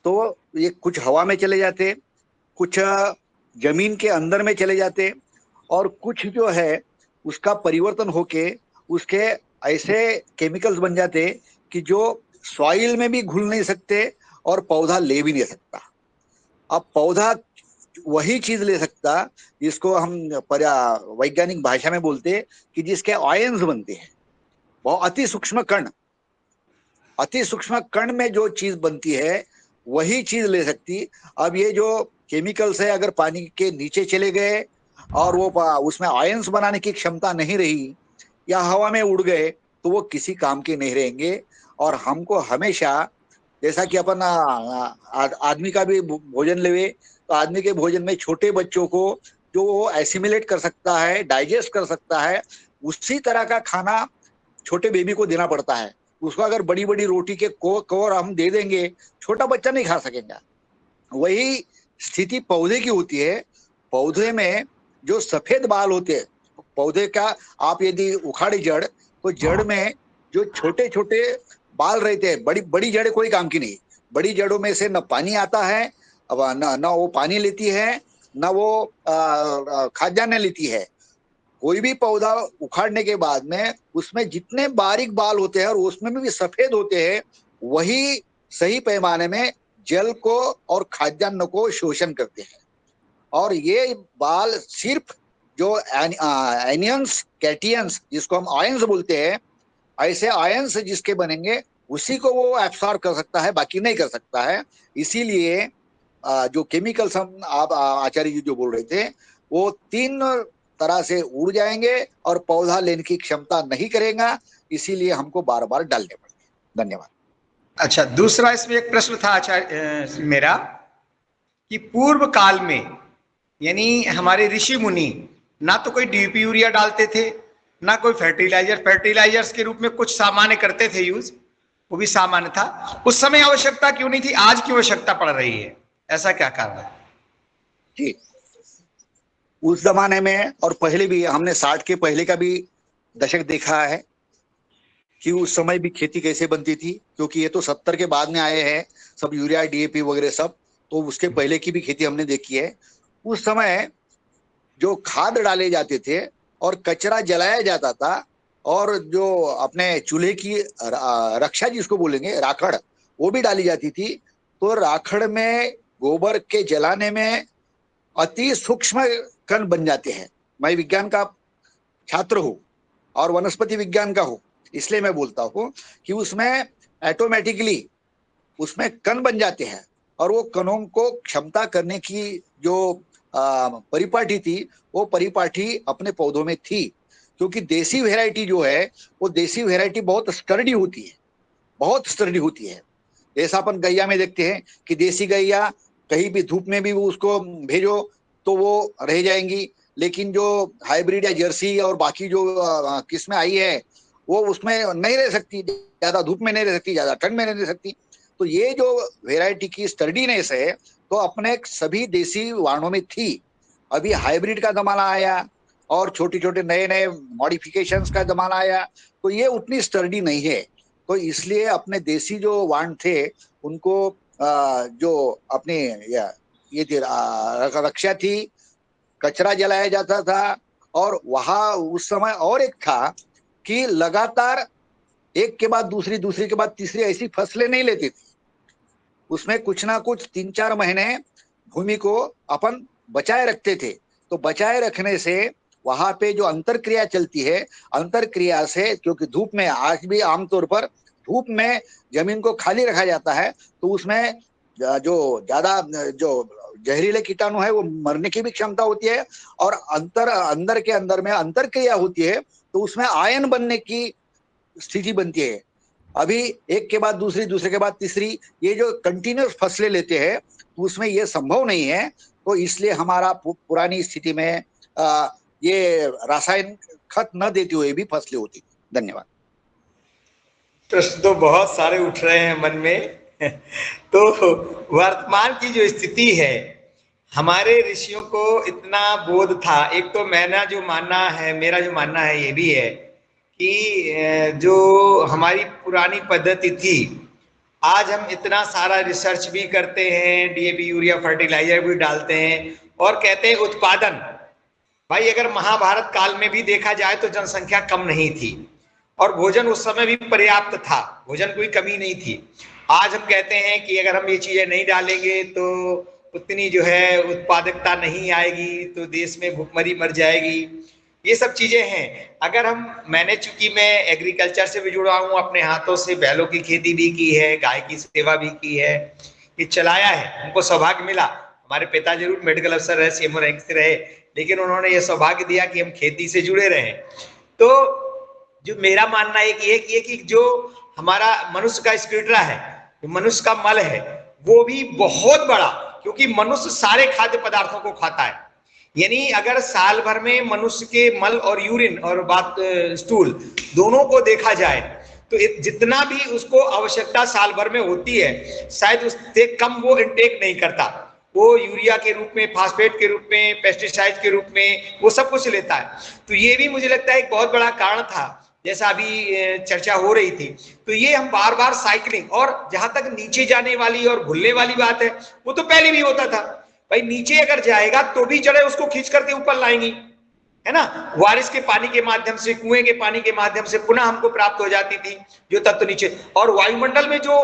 तो ये कुछ हवा में चले जाते, कुछ जमीन के अंदर में चले जाते और कुछ जो है उसका परिवर्तन होके उसके ऐसे केमिकल्स बन जाते कि जो सॉइल में भी घुल नहीं सकते और पौधा ले भी नहीं सकता। अब पौधा वही चीज ले सकता जिसको हम वैज्ञानिक भाषा में बोलते कि जिसके आयन्स बनते हैं, बहुत अति सूक्ष्म कण, अति सूक्ष्म कण में जो चीज बनती है वही चीज ले सकती। अब ये जो केमिकल से अगर पानी के नीचे चले गए और वो उसमें आयंस बनाने की क्षमता नहीं रही या हवा में उड़ गए तो वो किसी काम के नहीं रहेंगे। और हमको हमेशा, जैसा कि अपन आदमी का भी भोजन लेवे तो आदमी के भोजन में छोटे बच्चों को जो वो एसिमिलेट कर सकता है, डाइजेस्ट कर सकता है, उसी तरह का खाना छोटे बेबी को देना पड़ता है। उसको अगर बड़ी बड़ी रोटी के कोर हम दे देंगे, छोटा बच्चा नहीं खा सकेगा। वही स्थिति पौधे की होती है। पौधे में जो सफेद बाल होते हैं, पौधे का आप यदि उखाड़े जड़ तो जड़ में जो छोटे छोटे बाल रहते हैं, बड़ी बड़ी जड़ें कोई काम की नहीं। बड़ी जड़ों में से न पानी आता है, न वो पानी लेती है, न वो खाद्यान्न लेती है। कोई भी पौधा उखाड़ने के बाद में उसमें जितने बारीक बाल होते हैं और उसमें भी सफेद होते हैं, वही सही पैमाने में जल को और खाद्यान्न को शोषण करते हैं। और ये बाल सिर्फ जो एनियंस, कैटियंस, जिसको हम आयंस बोलते हैं, ऐसे आयंस जिसके बनेंगे उसी को वो एब्सॉर्ब कर सकता है, बाकी नहीं कर सकता है। इसीलिए जो केमिकल्स हम आप आचार्य जी जो बोल रहे थे, वो 3 तरह से उड़ जाएंगे और पौधा लेने की क्षमता नहीं करेगा। इसीलिए हमको बार बार डालने पड़ेंगे। धन्यवाद। अच्छा, दूसरा इसमें एक प्रश्न था आचार्य मेरा कि पूर्व काल में यानी हमारे ऋषि मुनि ना तो कोई डीपी यूरिया डालते थे, ना कोई फर्टिलाइजर्स के रूप में कुछ सामान्य करते थे यूज, वो भी सामान्य था। उस समय आवश्यकता क्यों नहीं थी, आज की आवश्यकता पड़ रही है, ऐसा क्या कारण है? जी, उस जमाने में और पहले भी, हमने 60 के पहले का भी दशक देखा है कि उस समय भी खेती कैसे बनती थी, क्योंकि ये तो 70 के बाद में आए हैं सब यूरिया डीएपी वगैरह सब, तो उसके पहले की भी खेती हमने देखी है। उस समय जो खाद डाले जाते थे और कचरा जलाया जाता था और जो अपने चूल्हे की रक्षा जिसको बोलेंगे, राखड़, वो भी डाली जाती थी। तो राखड़ में गोबर के जलाने में अति सूक्ष्म कण बन जाते हैं। मैं विज्ञान का छात्र हूँ और वनस्पति विज्ञान का हूँ, इसलिए मैं बोलता हूँ कि उसमें ऑटोमेटिकली उसमें कण बन जाते हैं और वो कणों को क्षमता करने की जो परिपाटी थी, वो परिपाटी अपने पौधों में थी। क्योंकि देसी वैरायटी जो है, वो देसी वैरायटी बहुत स्टर्डी होती है, बहुत स्टर्डी होती है। जैसा अपन गैया में देखते हैं कि देसी गैया कहीं भी धूप में भी उसको भेजो तो वो रह जाएंगी, लेकिन जो हाइब्रिड या जर्सी और बाकी जो किस्में आई है वो उसमें नहीं रह सकती, ज्यादा धूप में नहीं रह सकती, ज्यादा ठंड में नहीं रह सकती। तो ये जो वैरायटी की स्टर्डीनेस है तो अपने सभी देसी वाणों में थी। अभी हाइब्रिड का जमाना आया और छोटे छोटे नए नए मॉडिफिकेशंस का जमाना आया, तो ये उतनी स्टर्डी नहीं है। तो इसलिए अपने देसी जो वाण थे उनको जो अपने ये थी रक्षा थी, कचरा जलाया जाता था। और वहां उस समय और एक था कि लगातार एक के बाद दूसरी, दूसरी के बाद तीसरी ऐसी फसलें नहीं लेती थी। उसमें कुछ ना कुछ 3-4 महीने भूमि को अपन बचाए रखते थे। तो बचाए रखने से वहां पे जो अंतर क्रिया चलती है, अंतर क्रिया से, क्योंकि धूप में आज भी आमतौर पर धूप में जमीन को खाली रखा जाता है तो उसमें जो ज्यादा जो जहरीले कीटाणु है वो मरने की भी क्षमता होती है और अंदर के अंदर में अंतर क्रिया होती है तो उसमें आयन बनने की स्थिति बनती है। अभी एक के बाद दूसरी, दूसरे के बाद तीसरी, ये जो कंटिन्यूस फसलें लेते हैं तो उसमें ये संभव नहीं है। तो इसलिए हमारा पुरानी स्थिति में ये रासायनिक खत न देते हुए भी फसलें होती। धन्यवाद। प्रश्न तो बहुत सारे उठ रहे हैं मन में तो वर्तमान की जो स्थिति है, हमारे ऋषियों को इतना बोध था। एक तो मेरा जो मानना है ये भी है कि जो हमारी पुरानी पद्धति थी, आज हम इतना सारा रिसर्च भी करते हैं, डीएपी यूरिया फर्टिलाइजर भी डालते हैं और कहते हैं उत्पादन। भाई अगर महाभारत काल में भी देखा जाए तो जनसंख्या कम नहीं थी और भोजन उस समय भी पर्याप्त था, भोजन कोई कमी नहीं थी। आज हम कहते हैं कि अगर हम ये चीजें नहीं डालेंगे तो उतनी जो है उत्पादकता नहीं आएगी, तो देश में भूखमरी मर जाएगी, ये सब चीजें हैं। अगर मैंने चूंकि मैं एग्रीकल्चर से भी जुड़ा हूँ, अपने हाथों से बैलों की खेती भी की है, गाय की सेवा भी की है, ये चलाया है, हमको सौभाग्य मिला। हमारे पिता जरूर मेडिकल अफसर रहे, सीएमओ रैंक से रहे, लेकिन उन्होंने ये सौभाग्य दिया कि हम खेती से जुड़े रहे। तो जो मेरा मानना है कि जो हमारा मनुष्य का स्क्यूट्रा है, मनुष्य का मल है, वो भी बहुत बड़ा, क्योंकि मनुष्य सारे खाद्य पदार्थों को खाता है। यानी अगर साल भर में मनुष्य के मल और यूरिन और बात स्टूल दोनों को देखा जाए तो जितना भी उसको आवश्यकता साल भर में होती है, शायद उससे कम वो इनटेक नहीं करता। वो यूरिया के रूप में, फास्फेट के रूप में, पेस्टिसाइड के रूप में वो सब कुछ लेता है। तो ये भी मुझे लगता है एक बहुत बड़ा कारण था, जैसा अभी चर्चा हो रही थी। तो ये हम बार बार साइकिलिंग, और जहां तक नीचे जाने वाली और भूलने वाली बात है, वो तो पहले भी होता था भाई, नीचे अगर जाएगा तो भी जड़ें उसको खींच करके ऊपर लाएंगी, है ना। बारिश के पानी के माध्यम से, कुएं के पानी के माध्यम से पुनः हमको प्राप्त हो जाती थी जो तत्व नीचे। और वायुमंडल में जो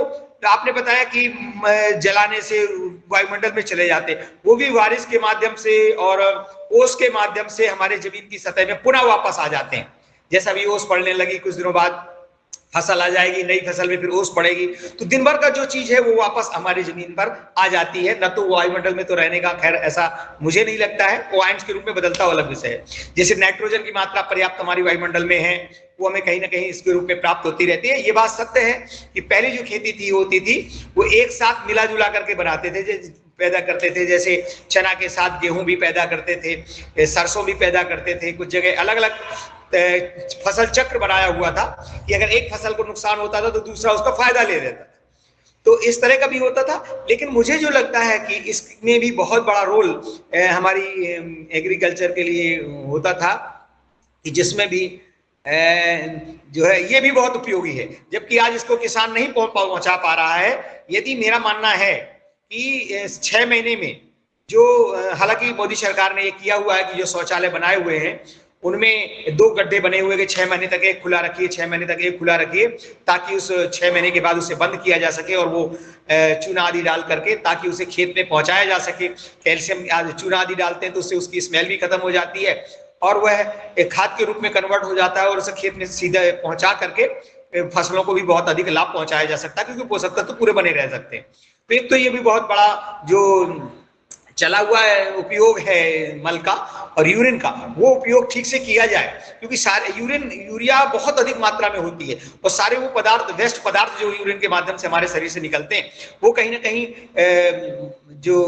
आपने बताया कि जलाने से वायुमंडल में चले जाते, वो भी बारिश के माध्यम से और ओस के माध्यम से हमारे जमीन की सतह में पुनः वापस आ जाते हैं। जैसा भी ओस पड़ने लगी, कुछ दिनों बाद फसल आ जाएगी, नई फसल में फिर ओस पड़ेगी, तो दिन भर का जो चीज है वो वापस हमारी जमीन पर आ जाती है। न तो वायुमंडल में तो रहने का खैर ऐसा मुझे नहीं लगता है, वो आयंस के रूप में बदलता हुआ अलग विषय है। जैसे नाइट्रोजन की मात्रा पर्याप्त हमारी वायुमंडल में है, वो हमें कहीं ना कहीं इसके रूप में प्राप्त होती रहती है। ये बात सत्य है कि पहले जो खेती थी होती थी वो एक साथ मिला जुला करके बनाते थे, पैदा करते थे। जैसे चना के साथ गेहूं भी पैदा करते थे, सरसों भी पैदा करते थे, कुछ जगह अलग अलग फसल चक्र बनाया हुआ था कि अगर एक फसल को नुकसान होता था तो दूसरा उसका फायदा ले लेता था। तो इस तरह का भी होता था। लेकिन मुझे जो लगता है कि इसमें भी बहुत बड़ा रोल हमारी एग्रीकल्चर के लिए होता था, कि जिसमें भी जो है ये भी बहुत उपयोगी है, जबकि आज इसको किसान नहीं पहुंचा पा रहा है। यदि मेरा मानना है कि 6 महीने में जो, हालांकि मोदी सरकार ने ये किया हुआ है कि जो शौचालय बनाए हुए हैं उनमें 2 गड्ढे बने हुए कि 6 महीने तक एक खुला रखिए, 6 महीने तक एक खुला रखिए, ताकि उस 6 महीने के बाद उसे बंद किया जा सके और वो चूना आदि डाल करके ताकि उसे खेत में पहुंचाया जा सके। कैल्शियम चूना आदि डालते हैं तो उससे उसकी स्मेल भी खत्म हो जाती है और वह एक खाद के रूप में कन्वर्ट हो जाता है और उसे खेत में सीधे पहुंचा करके फसलों को भी बहुत अधिक लाभ पहुंचाया जा सकता है, क्योंकि पोषक तत्व पूरे बने रह सकते हैं। तो एक तो ये भी बहुत बड़ा जो चला हुआ है उपयोग है मल का और यूरिन का, वो उपयोग ठीक से किया जाए, क्योंकि सारे यूरिया बहुत अधिक मात्रा में होती है और सारे वो पदार्थ, वेस्ट पदार्थ जो यूरिन के माध्यम से हमारे शरीर से निकलते हैं, वो कहीं ना कहीं जो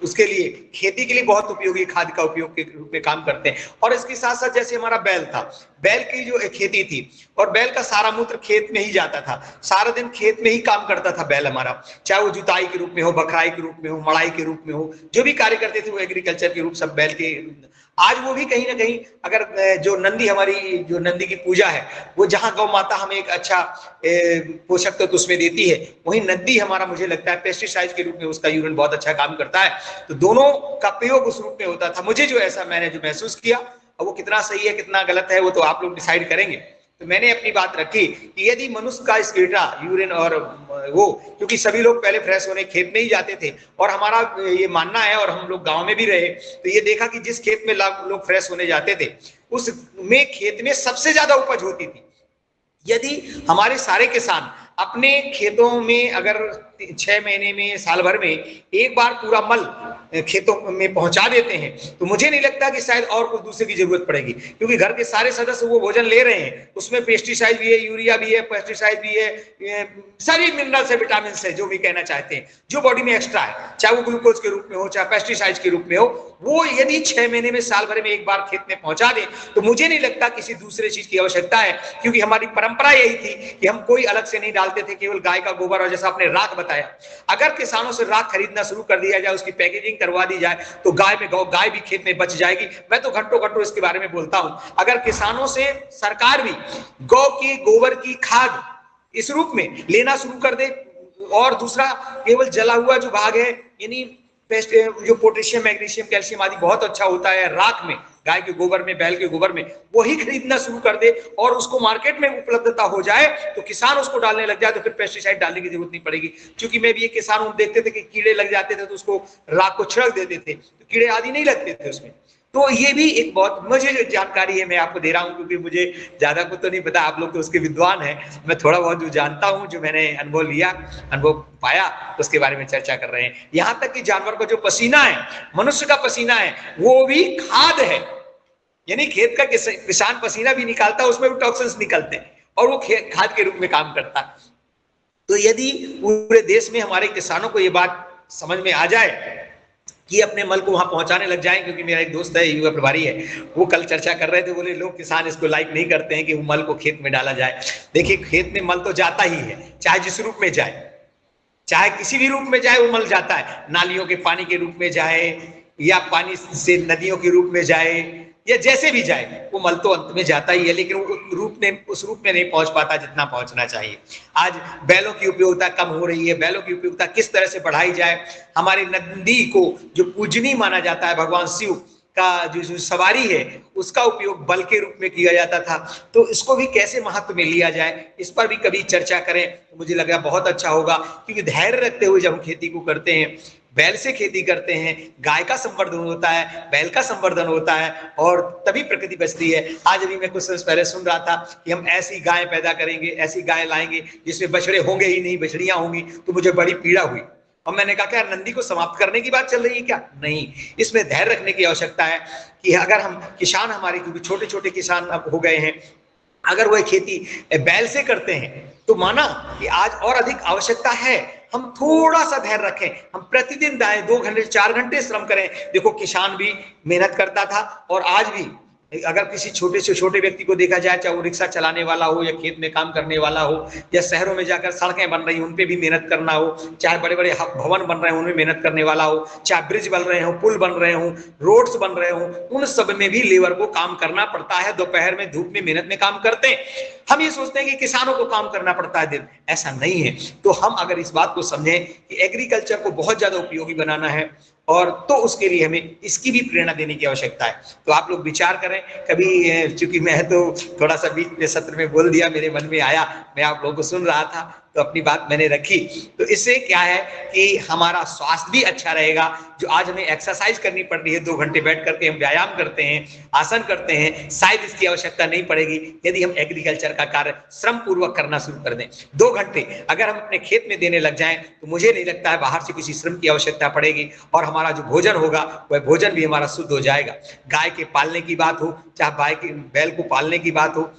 उसके लिए खेती के लिए बहुत उपयोगी खाद का उपयोग के रूप में काम करते हैं। और इसके साथ साथ जैसे हमारा बैल था, बैल की जो खेती थी और बैल का सारा मूत्र खेत में ही जाता था, सारा दिन खेत में ही काम करता था बैल हमारा, चाहे वो जुताई के रूप में हो, बखराई के रूप में हो, मड़ाई के रूप में हो, जो भी कार्य करते थे वो एग्रीकल्चर के रूप सब बैल के। आज वो भी कहीं ना कहीं अगर जो नंदी, हमारी जो नंदी की पूजा है, वो जहां गौ माता हमें एक अच्छा पोषक तत्व उसमें देती है, वहीं नंदी हमारा मुझे लगता है पेस्टिसाइड के रूप में उसका यूरिन बहुत अच्छा काम करता है। तो दोनों का प्रयोग उस रूप में होता था। मुझे जो ऐसा मैंने जो महसूस किया, अब वो कितना सही है कितना गलत है वो तो आप लोग डिसाइड करेंगे। तो मैंने अपनी बात रखी कि यदि मनुष्य का स्केटा यूरिन और वो, क्योंकि सभी लोग पहले फ्रेश होने खेत में ही जाते थे और हमारा ये मानना है, और हम लोग गांव में भी रहे तो ये देखा कि जिस खेत में लोग फ्रेश होने जाते थे उसमें खेत में सबसे ज्यादा उपज होती थी। यदि हमारे सारे किसान अपने खेतों में अगर 6 महीने में, साल भर में एक बार पूरा मल खेतों में पहुंचा देते हैं, तो मुझे नहीं लगता कि शायद और कुछ दूसरे की जरूरत पड़ेगी, क्योंकि घर के सारे सदस्य वो भोजन ले रहे हैं। उसमें पेस्टिसाइड भी है, यूरिया भी है, पेस्टिसाइड भी है, सारी मिनरल्स है, विटामिन है, जो भी कहना चाहते हैं, जो बॉडी में एक्स्ट्रा है, चाहे वो ग्लूकोज के रूप में हो, चाहे पेस्टिसाइड के रूप में हो, वो यदि 6 महीने में, साल भर में एक बार खेत में पहुंचा दे तो मुझे नहीं लगता किसी दूसरे चीज की आवश्यकता है। क्योंकि हमारी परंपरा यही थी कि हम कोई अलग से नहीं डालते थे, केवल गाय का गोबर। और जैसा आपने राख बताया, अगर किसानों से राख खरीदना शुरू कर दिया जाए, उसकी पैकेजिंग करवा दी जाए, तो गाय भी खेत में बच जाएगी। मैं तो घंटों इसके बारे में बोलता हूं। अगर किसानों से सरकार भी गौ की गोबर की खाद इस रूप में लेना शुरू कर दे, और दूसरा केवल जला हुआ जो भाग है, यानी जो पोटेशियम, मैग्नीशियम, कैल्शियम आदि बहुत अच्छा होता है राख में, गाय के गोबर में, बैल के गोबर में, वही खरीदना शुरू कर दे और उसको मार्केट में उपलब्धता हो जाए, तो किसान उसको डालने लग जाए, तो फिर पेस्टिसाइड डालने की जरूरत नहीं पड़ेगी। क्योंकि मैं भी एक किसान हूं, देखते थे कि कीड़े लग जाते थे तो उसको राख को छिड़क देते थे, तो कीड़े आदि नहीं लगते थे उसमें। तो ये भी एक बहुत, मुझे जो जानकारी है मैं आपको दे रहा हूँ, क्योंकि मुझे ज्यादा कुछ तो नहीं पता, आप लोग तो उसके विद्वान हैं, मैं थोड़ा बहुत जो जानता हूँ, जो मैंने अनुभव लिया, अनुभव पाया, उसके बारे में चर्चा कर रहे हैं। यहाँ तक कि जानवर का जो पसीना है, मनुष्य का पसीना है, वो भी खाद है। यानी खेत का किसान पसीना भी निकालता है, उसमें भी टॉक्सिन्स निकलते हैं और वो खाद के रूप में काम करता है। तो यदि पूरे देश में हमारे किसानों को ये बात समझ में आ जाए कि अपने मल को वहां पहुंचाने लग जाएं, क्योंकि मेरा एक दोस्त है, युवा प्रभारी है, वो कल चर्चा कर रहे थे, बोले लोग किसान इसको लाइक नहीं करते हैं कि वो मल को खेत में डाला जाए। देखिए, खेत में मल तो जाता ही है, चाहे जिस रूप में जाए, चाहे किसी भी रूप में जाए, वो मल जाता है। नालियों के पानी के रूप में जाए, या पानी से नदियों के रूप में जाए, या जैसे भी जाए, वो मल तो अंत में जाता ही है, लेकिन वो उस रूप में नहीं पहुंच पाता जितना पहुंचना चाहिए। आज बैलों की उपयोगिता कम हो रही है, बैलों की उपयोगिता किस तरह से बढ़ाई जाए। हमारे नंदी को जो पूजनीय माना जाता है, भगवान शिव का जो सवारी है, उसका उपयोग बल के रूप में किया जाता था, तो इसको भी कैसे महत्व में लिया जाए, इस पर भी कभी चर्चा करें तो मुझे लगा बहुत अच्छा होगा। क्योंकि धैर्य रखते हुए जब हम खेती को करते हैं, बैल से खेती करते हैं, गाय का संवर्धन होता है, बैल का संवर्धन होता है, और तभी प्रकृति बचती है। आज अभी मैं कुछ समय पहले सुन रहा था कि हम ऐसी गाय पैदा करेंगे, ऐसी गाय लाएंगे जिसमें बछड़े होंगे ही नहीं, बछड़ियां होंगी, तो मुझे बड़ी पीड़ा हुई। और मैंने कहा क्या नंदी को समाप्त करने की बात चल रही है क्या? नहीं, इसमें धैर्य रखने की आवश्यकता है कि अगर हम किसान, हमारे क्योंकि छोटे छोटे किसान अब हो गए हैं, अगर वह खेती बैल से करते हैं तो माना कि आज और अधिक आवश्यकता है, हम थोड़ा सा धैर्य रखें, हम प्रतिदिन 2 घंटे 4 घंटे श्रम करें। देखो, किसान भी मेहनत करता था, और आज भी अगर किसी छोटे से छोटे व्यक्ति को देखा जाए, चाहे वो रिक्शा चलाने वाला हो, या खेत में काम करने वाला हो, या शहरों में जाकर सड़कें बन रही हैं उन पे भी मेहनत करना हो, चाहे बड़े बड़े भवन बन रहे हैं उनमें मेहनत करने वाला हो, चाहे ब्रिज बन रहे हो, पुल बन रहे हो, रोड्स बन रहे हो, उन सब में भी लेबर को काम करना पड़ता है। दोपहर में धूप में मेहनत में काम करते हैं। हम ये सोचते हैं कि किसानों को काम करना पड़ता है दिन, ऐसा नहीं है। तो हम अगर इस बात को समझें कि एग्रीकल्चर को बहुत ज्यादा उपयोगी बनाना है, और तो उसके लिए हमें इसकी भी प्रेरणा देने की आवश्यकता है। तो आप लोग विचार करें कभी, चूंकि मैं तो थोड़ा सा बीच में सत्र में बोल दिया, मेरे मन में आया, मैं आप लोगों को सुन रहा था तो अपनी बात मैंने रखी। तो इससे क्या है कि हमारा स्वास्थ्य भी अच्छा रहेगा। जो आज हमें एक्सरसाइज करनी पड़ रही है, 2 घंटे बैठ करके हम व्यायाम करते हैं, आसन करते हैं, शायद इसकी आवश्यकता नहीं पड़ेगी यदि हम एग्रीकल्चर का कार्य श्रम पूर्वक करना शुरू कर दें। 2 घंटे अगर हम अपने खेत में देने लग जाएं तो मुझे नहीं लगता है बाहर से किसी श्रम की आवश्यकता पड़ेगी, और हमारा जो भोजन होगा वह भोजन भी हमारा शुद्ध हो जाएगा। गाय के पालने की बात हो, चाहे बैल को पालने की बात हो,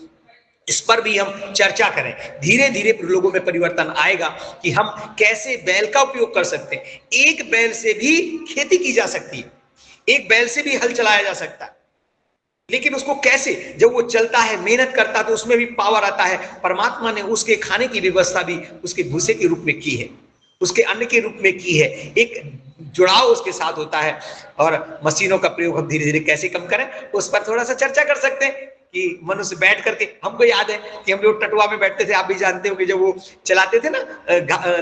इस पर भी हम चर्चा करें। धीरे धीरे लोगों में परिवर्तन आएगा कि हम कैसे बैल का उपयोग कर सकते हैं। एक बैल से भी खेती की जा सकती है, एक बैल से भी हल चलाया जा सकता है, लेकिन उसको कैसे, जब वो चलता है, मेहनत करता है, तो उसमें भी पावर आता है। परमात्मा ने उसके खाने की व्यवस्था भी उसके भूसे के रूप में की है, उसके अन्न के रूप में की है। एक जुड़ाव उसके साथ होता है। और मशीनों का प्रयोग हम धीरे धीरे कैसे कम करें, उस पर थोड़ा सा चर्चा कर सकते हैं कि मनुष्य बैठ करके, हमको याद है कि हम लोग टटुआ में बैठते थे, आप भी जानते हो कि जब वो चलाते थे ना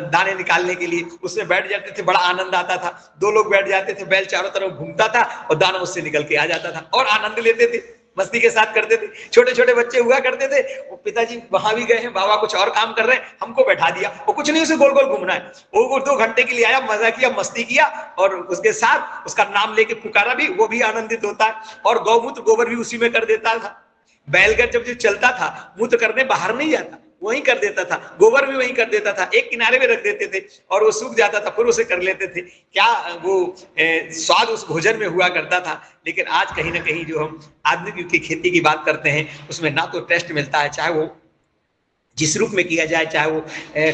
दाने निकालने के लिए, उसमें बैठ जाते थे, बड़ा आनंद आता था। 2 लोग बैठ जाते थे, बैल चारों तरफ घूमता था और दाना उससे निकल के आ जाता था, और आनंद लेते थे, मस्ती के साथ करते थे। छोटे छोटे बच्चे हुआ करते थे, वो पिताजी वहां भी गए हैं, बाबा कुछ और काम कर रहे हैं, हमको बैठा दिया, वो कुछ नहीं, उसे गोल गोल घूमना है। वो 2 घंटे के लिए आया, मजा किया, मस्ती किया, और उसके साथ उसका नाम लेके पुकारा भी, वो भी आनंदित होता है। और गौमूत्र गोबर भी उसी में कर देता था। बैलगाड़ी जब जो चलता था, मूत्र करने बाहर नहीं जाता, वहीं कर देता था, गोबर भी वहीं कर देता था, एक किनारे में रख देते थे और वो सूख जाता था, फिर उसे कर लेते थे। क्या वो स्वाद उस भोजन में हुआ करता था। लेकिन आज कहीं ना कहीं जो हम आधुनिक युग की खेती की बात करते हैं, उसमें ना तो टेस्ट मिलता है, चाहे वो जिस रूप में किया जाए, चाहे वो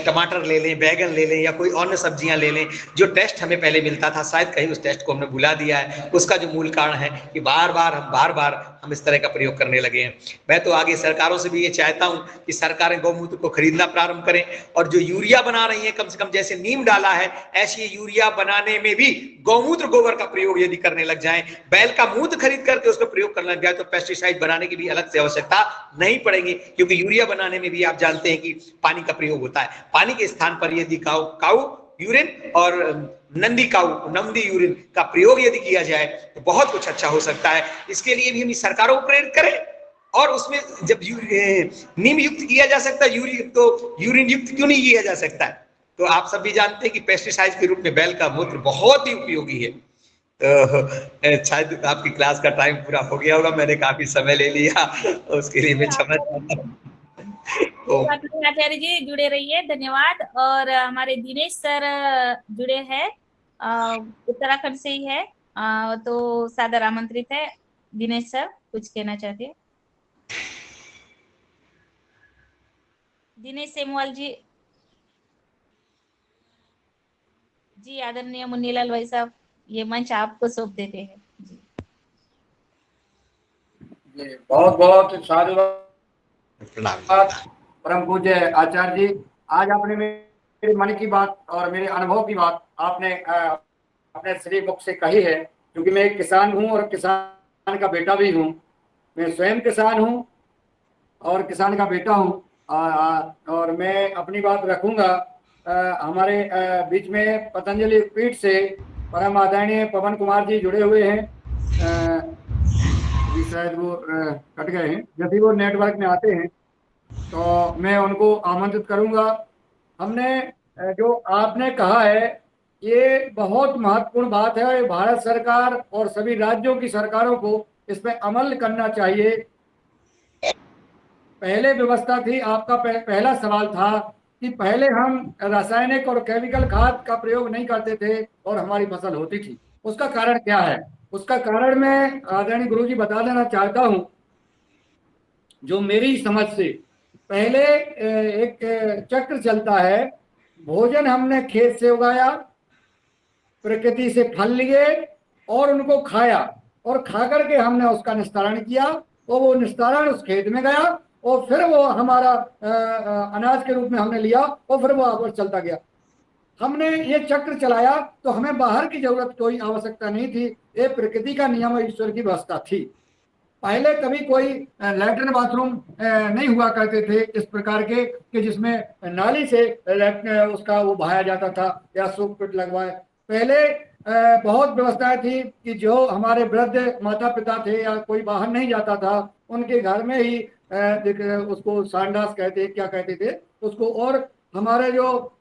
टमाटर ले लें, बैगन ले लें, या कोई अन्य सब्जियां ले लें, जो टेस्ट हमें पहले मिलता था, शायद कहीं उस टेस्ट को हमने भुला दिया है। उसका जो मूल कारण है कि बार बार हम इस तरह का प्रयोग करने लगे हैं। मैं तो आगे सरकारों से भी ये चाहता हूं कि सरकारें गौमूत्र को खरीदना प्रारंभ करें, और जो यूरिया बना रही है, कम से कम जैसे नीम डाला है, ऐसी यूरिया बनाने में भी गौमूत्र गोबर का प्रयोग यदि करने लग जाए, बैल का मूत्र खरीद करके उसका प्रयोग करने लग जाए, तो पेस्टिसाइड बनाने की भी अलग से आवश्यकता नहीं पड़ेगी। क्योंकि यूरिया बनाने में भी आप जानते हैं कि पानी का प्रयोग होता है। पानी के स्थान पर यदि काऊ यूरिन और नंदी यूरिन का प्रयोग यदि किया जाए तो बहुत कुछ अच्छा हो सकता है। इसके लिए भी हम सरकारों को प्रेरित करें, और उसमें जब नीम युक्त किया जा सकता है यूरिन युक्त क्यों नहीं किया जा सकता है। तो आप सब भी जानते हैं कि पेस्टिसाइड के रूप में बैल का मूत्र बहुत ही उपयोगी है। तो शायद आपकी क्लास का टाइम पूरा हो गया होगा, मैंने काफी समय ले लिया, उसके लिए मैं क्षमा चाहता हूँ। कोई बात नहीं आचार्य जी, जुड़े रहिए, धन्यवाद। और हमारे दिनेश सर जुड़े हैं, उत्तराखंड से ही है, तो सादर आमंत्रित है। दिनेश सर कुछ कहना चाहते हैं? दिनेश सेमवाल जी। जी आदरणीय मुन्नीलाल भाई साहब, ये मंच आपको सौंप देते हैं जी। बहुत बहुत साधुवाद प्रणाम। परम पूज्य आचार्य जी। आज आपने मेरे मन की बात और मेरे अनुभव की बात आपने अपने श्री मुख से कही है, क्योंकि मैं एक किसान हूँ और किसान का बेटा भी हूँ। मैं स्वयं किसान हूँ और किसान का बेटा हूँ। और मैं अपनी बात रखूंगा। हमारे बीच में पतंजलि पीठ से परम आदरणीय पवन कुमार जी जुड़े हुए हैं। अभी शायद वो कट गए हैं, जब भी वो नेटवर्क में आते हैं तो मैं उनको आमंत्रित करूंगा। हमने जो आपने कहा है ये बहुत महत्वपूर्ण बात है। भारत सरकार और सभी राज्यों की सरकारों को इस पर अमल करना चाहिए। पहले व्यवस्था थी, आपका पहला सवाल था कि पहले हम रासायनिक और केमिकल खाद का प्रयोग नहीं करते थे और हमारी फसल होती थी। उसका कारण क्या है? उसका कारण मैं आदरणीय गुरुजी बता देना चाहता हूं। जो मेरी समझ से पहले एक चक्र चलता है। भोजन हमने खेत से उगाया, प्रकृति से फल लिए और उनको खाया, और खा करके हमने उसका निस्तारण किया और वो निस्तारण उस खेत में गया और फिर वो हमारा अनाज के रूप में हमने लिया और फिर वो आगे चलता गया। हमने ये चक्र चलाया तो हमें बाहर की जरूरत कोई आवश्यकता नहीं थी। ये प्रकृति का नियम और ईश्वर की व्यवस्था थी। पहले कभी कोई लैट्रिन बाथरूम नहीं हुआ करते थे इस प्रकार के कि जिसमें नाली से उसका वो बहाया जाता था या सूख पिट लगवाए। पहले बहुत व्यवस्थाएं थी कि जो हमारे वृद्ध माता पिता थे या कोई बाहर नहीं जाता था, उनके घर में ही उसको सांडास कहते क्या कहते थे उसको, और हमारे जो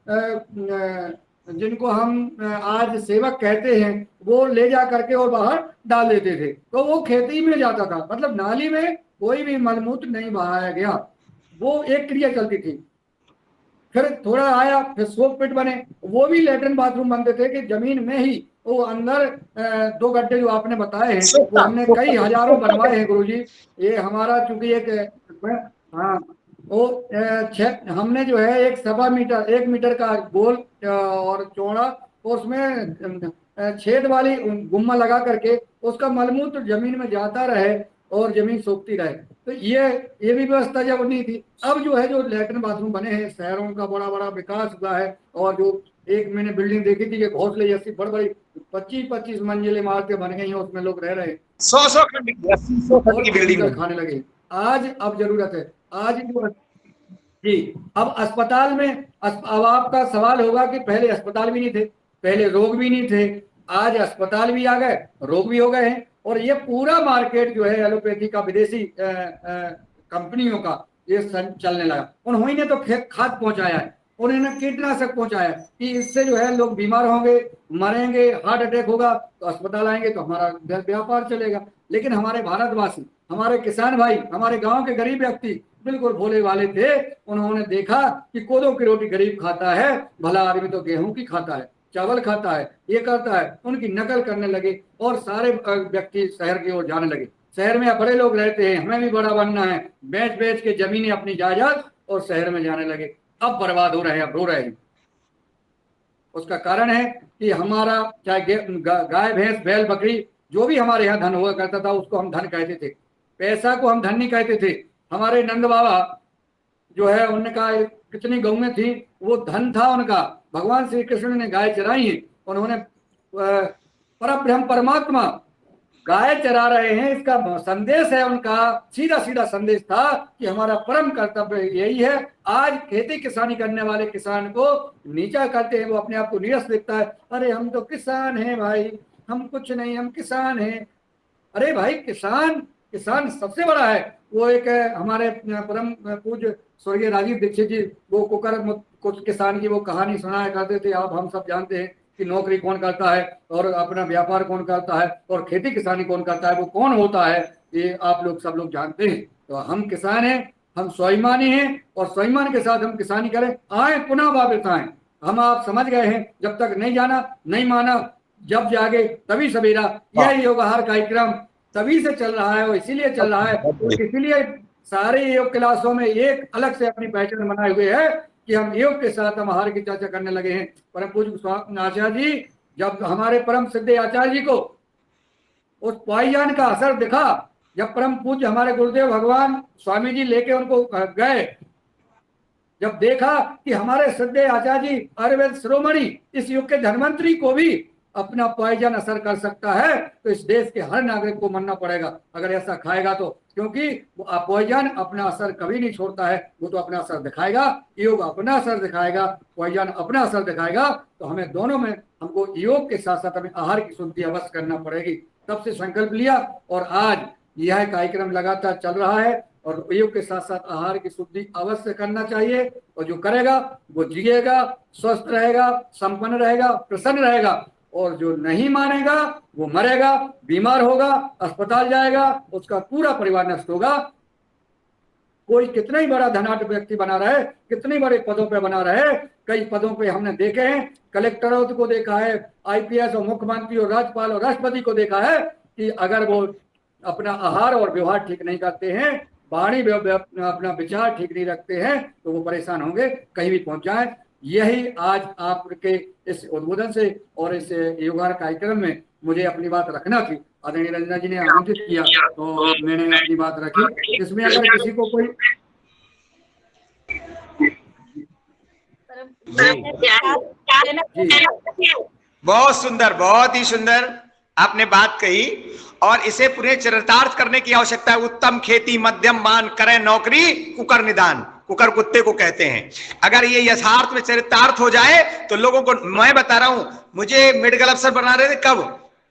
जिनको हम आज सेवक कहते हैं वो ले जा करके और बाहर डाल देते थे, तो वो खेती में जाता था। मतलब नाली में कोई भी मलमूत्र नहीं बहाया गया, वो एक क्रिया चलती थी। फिर थोड़ा आया, फिर सोक पिट बने, वो भी लेटरिन बाथरूम बनते थे कि जमीन में ही वो अंदर 2 गड्ढे जो आपने बताए हैं वो हमने कई हजारों बनवाए हैं गुरुजी। ये हमारा चूंकि एक हाँ वो हमने जो है 1 मीटर का गोल और चौड़ा, और उसमें छेद वाली गुम्मा लगा करके उसका मलमूत्र जमीन में जाता रहे और जमीन सोखती रहे। तो ये भी व्यवस्था जब नहीं थी। अब जो है जो लैट्रिन बाथरूम बने हैं, शहरों का बड़ा बड़ा विकास हुआ है। और जो एक मैंने बिल्डिंग देखी थी, ये घोंसले जैसी बड़ी बड़ी 25-25 मंजिलें इमारतें बन गई हैं, उसमें लोग रह रहे हैं, 100 खंड की बिल्डिंग खाने लगे। आज अब जरूरत है, आज जो जी अब अस्पताल में अब आपका सवाल होगा कि पहले अस्पताल भी नहीं थे, पहले रोग भी नहीं थे, आज अस्पताल भी आ गए, रोग भी हो गए हैं। और ये पूरा मार्केट जो है एलोपैथी का, विदेशी कंपनियों का ये चलने लगा। उन्होंने तो खाद पहुंचाया है, उन्होंने कीटनाशक पहुंचाया कि इससे जो है लोग बीमार होंगे, मरेंगे, हार्ट अटैक होगा, तो अस्पताल आएंगे तो हमारा व्यापार चलेगा। लेकिन हमारे भारतवासी, हमारे किसान भाई, हमारे गांव के गरीब व्यक्ति बिल्कुल भोले वाले थे। उन्होंने देखा कि कोदों की रोटी गरीब खाता है, भला आदमी तो गेहूं की खाता है, चावल खाता है, ये करता है। उनकी नकल करने लगे और सारे व्यक्ति शहर की ओर जाने लगे। शहर में बड़े लोग रहते हैं, हमें भी बड़ा बनना है, बेच बेच के जमीनें अपनी जायदाद और शहर में जाने लगे। अब बर्बाद हो रहे हैं, अब रो रहे हैं। उसका कारण है कि हमारा चाहे गाय भैंस बैल बकरी जो भी हमारे यहाँ धन हुआ करता था उसको हम धन कहते थे, पैसा को हम धन नहीं कहते थे। हमारे नंद बाबा जो है उनका कितनी गौएं थी, वो धन था उनका। भगवान श्री कृष्ण ने गाय चराई है, उन्होंने परब्रह्म परमात्मा गाय चरा रहे हैं, इसका संदेश है उनका, सीधा सीधा संदेश था कि हमारा परम कर्तव्य यही है। आज खेती किसानी करने वाले किसान को नीचा करते हैं, वो अपने आप को नीरस देखता है। अरे हम तो किसान हैं भाई, हम कुछ नहीं, हम किसान हैं। अरे भाई किसान सबसे बड़ा है। वो एक हमारे परम पूज्य स्वर्गीय राजीव दीक्षित जी वो कुछ किसान की वो कहानी सुनाया करते थे, आप हम सब जानते हैं कि नौकरी कौन करता है और अपना व्यापार कौन करता है और खेती किसानी कौन करता है, वो कौन होता है, ये आप लोग सब लोग जानते हैं। तो हम किसान हैं, हम स्वाभिमानी हैं और स्वाभिमान के साथ हम किसानी करें। आए पुनः वापस आए, हम आप समझ गए हैं, जब तक नहीं जाना नहीं माना, जब जागे तभी सवेरा। यह योगाहार कार्यक्रम तभी से चल रहा है और इसीलिए चल रहा है, तो इसीलिए सारे योग क्लासों में एक अलग से अपनी पहचान बनाए हुए है कि हम योग के साथ हम आहार की चर्चा करने लगे हैं। परम पूज्य आचार्य जी, जब हमारे परम सिद्ध आचार्य जी को उस पॉइजन का असर दिखा, जब परम पूज्य हमारे गुरुदेव भगवान स्वामी जी लेके उनको गए, जब देखा कि हमारे सिद्ध आचार्य जी आयुर्वेद शिरोमणि इस युग के धन्वंतरी को भी अपना पॉइजन असर कर सकता है, तो इस देश के हर नागरिक को मानना पड़ेगा अगर ऐसा खाएगा तो, क्योंकि पॉइजन अपना असर कभी नहीं छोड़ता है, वो तो अपना असर दिखाएगा, योग अपना असर दिखाएगा, पॉइजन अपना असर दिखाएगा। तो हमें दोनों में, हमको योग के साथ साथ हमें आहार की शुद्धि अवश्य करना पड़ेगी। तब से संकल्प लिया और आज यह कार्यक्रम लगातार चल रहा है और योग के साथ साथ आहार की शुद्धि अवश्य करना चाहिए, और जो करेगा वो जिएगा, स्वस्थ रहेगा, संपन्न रहेगा, प्रसन्न रहेगा, और जो नहीं मानेगा वो मरेगा, बीमार होगा, अस्पताल जाएगा, उसका पूरा परिवार नष्ट होगा। कोई कितना ही बड़ा धनाढ्य व्यक्ति बना रहे, कितने बड़े पदों पे बना रहे, कई पदों पे हमने देखे हैं, कलेक्टरों को देखा है, आईपीएस और मुख्यमंत्री और राज्यपाल और राष्ट्रपति को देखा है कि अगर वो अपना आहार और व्यवहार ठीक नहीं करते हैं, वाणी अपना विचार ठीक नहीं रखते हैं, तो वो परेशान होंगे, कहीं भी पहुंच जाए। यही आज आपके इस उद्बोधन से और इस योगाहार कार्यक्रम में मुझे अपनी बात रखना थी। आदरणीय रंजना जी ने आमंत्रित किया तो मैंने अपनी बात रखी। इसमें अगर किसी को कोई बहुत सुंदर, बहुत ही सुंदर आपने बात कही, और इसे पूरे चरितार्थ करने की आवश्यकता है। उत्तम खेती मध्यम मान, करें नौकरी कुकर निदान, कुकर कुत्ते को कहते हैं। अगर ये यथार्थ में चरितार्थ हो जाए तो लोगों को, मैं बता रहा हूं, मुझे मेडिकल अफसर बना रहे थे, कब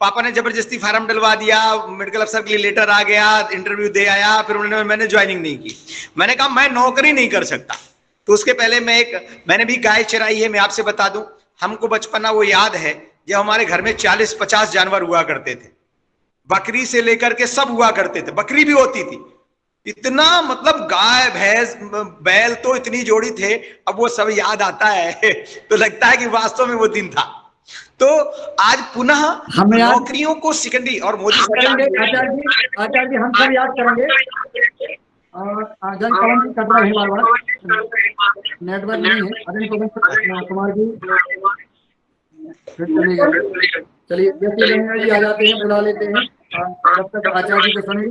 पापा ने जबरदस्ती फार्म डलवा दिया, मेडिकल अफसर के लिए लेटर आ गया, इंटरव्यू दे आया, फिर मैंने ज्वाइनिंग नहीं की। मैंने कहा मैं नौकरी नहीं कर सकता। तो उसके पहले मैंने भी गाय चराई है। मैं आपसे बता दूं, हमको बचपना वो याद है जब हमारे घर में 40-50 जानवर हुआ करते थे, बकरी से लेकर के सब हुआ करते थे, बकरी भी होती थी, इतना मतलब गाय भैंस बैल तो इतनी जोड़ी थे। अब वो सब याद आता है तो लगता है कि वास्तव में वो दिन था। तो आज पुनः नौकरियों को सेकेंडरी और मोदी सरकार, आचार्य जी हम सब याद करेंगे। नेटवर्क नहीं है। अजय कुमार जी चलिए जी आ जाते हैं, बुला लेते हैं, जब तक आचार्य जी को सुनेंगे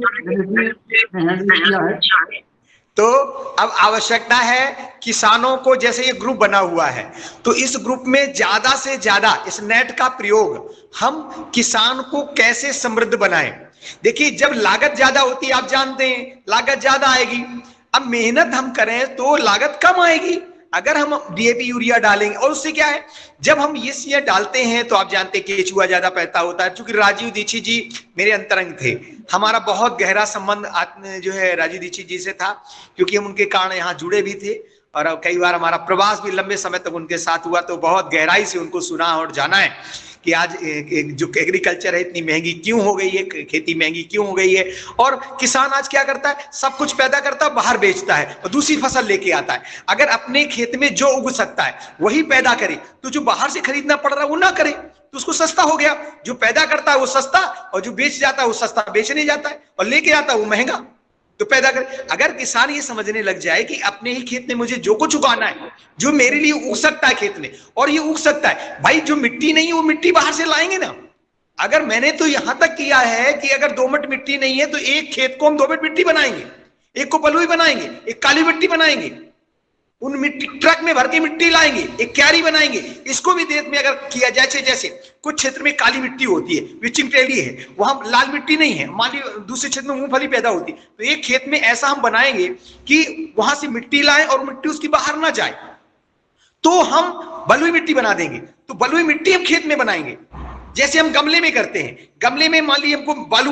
किया है। तो अब आवश्यकता है किसानों को, जैसे ये ग्रुप बना हुआ है, तो इस ग्रुप में ज्यादा से ज्यादा इस नेट का प्रयोग हम किसान को कैसे समृद्ध बनाएं। देखिए, जब लागत ज्यादा होती है, आप जानते हैं लागत ज्यादा आएगी। अब मेहनत हम करें तो लागत कम आएगी। अगर हम डीएपी यूरिया डालेंगे, और उससे क्या है, जब हम ये डालते हैं तो आप जानते हैं केचुआ ज्यादा पैदा होता है। चूंकि राजीव दीक्षित जी मेरे अंतरंग थे, हमारा बहुत गहरा संबंध जो है राजीव दीक्षित जी से था, क्योंकि हम उनके कारण यहाँ जुड़े भी थे और कई बार हमारा प्रवास भी लंबे समय तक उनके साथ हुआ। तो बहुत गहराई से उनको सुना और जाना है कि आज जो एग्रीकल्चर है इतनी महंगी क्यों हो गई है, खेती महंगी क्यों हो गई है, और किसान आज क्या करता है, सब कुछ पैदा करता है, बाहर बेचता है और दूसरी फसल लेके आता है। अगर अपने खेत में जो उग सकता है वही पैदा करे, तो जो बाहर से खरीदना पड़ रहा है वो ना करे, तो उसको सस्ता हो गया। जो पैदा करता है वो सस्ता, और जो बेच जाता है वो सस्ता बेचने जाता है, और लेके आता है वो महंगा। तो पैदा कर, अगर किसान ये समझने लग जाए कि अपने ही खेत में मुझे जो कुछ उगाना है, जो मेरे लिए उग सकता है खेत में, और ये उग सकता है, भाई जो मिट्टी नहीं है वो मिट्टी बाहर से लाएंगे ना। अगर मैंने तो यहां तक किया है कि अगर दोमट मिट्टी नहीं है तो एक खेत को हम दोमट मिट्टी बनाएंगे, एक को बलुई बनाएंगे, एक काली मिट्टी बनाएंगे, उन मिट्टी ट्रक में भर के मिट्टी लाएंगे, एक क्यारी बनाएंगे। इसको भी देश में अगर किया जाए, जैसे कुछ क्षेत्र में काली मिट्टी होती है, विचिंग टेली है, वहां लाल मिट्टी नहीं है, मान लीजिए दूसरे क्षेत्र में मूंगफली पैदा होती है, तो एक खेत में ऐसा हम बनाएंगे कि वहां से मिट्टी लाएं और मिट्टी उसकी बाहर ना जाए, तो हम बलुई मिट्टी बना देंगे। तो बलुई मिट्टी हम खेत में बनाएंगे, जैसे हम गमले में करते हैं। गमले में मान लीजिए हमको बालू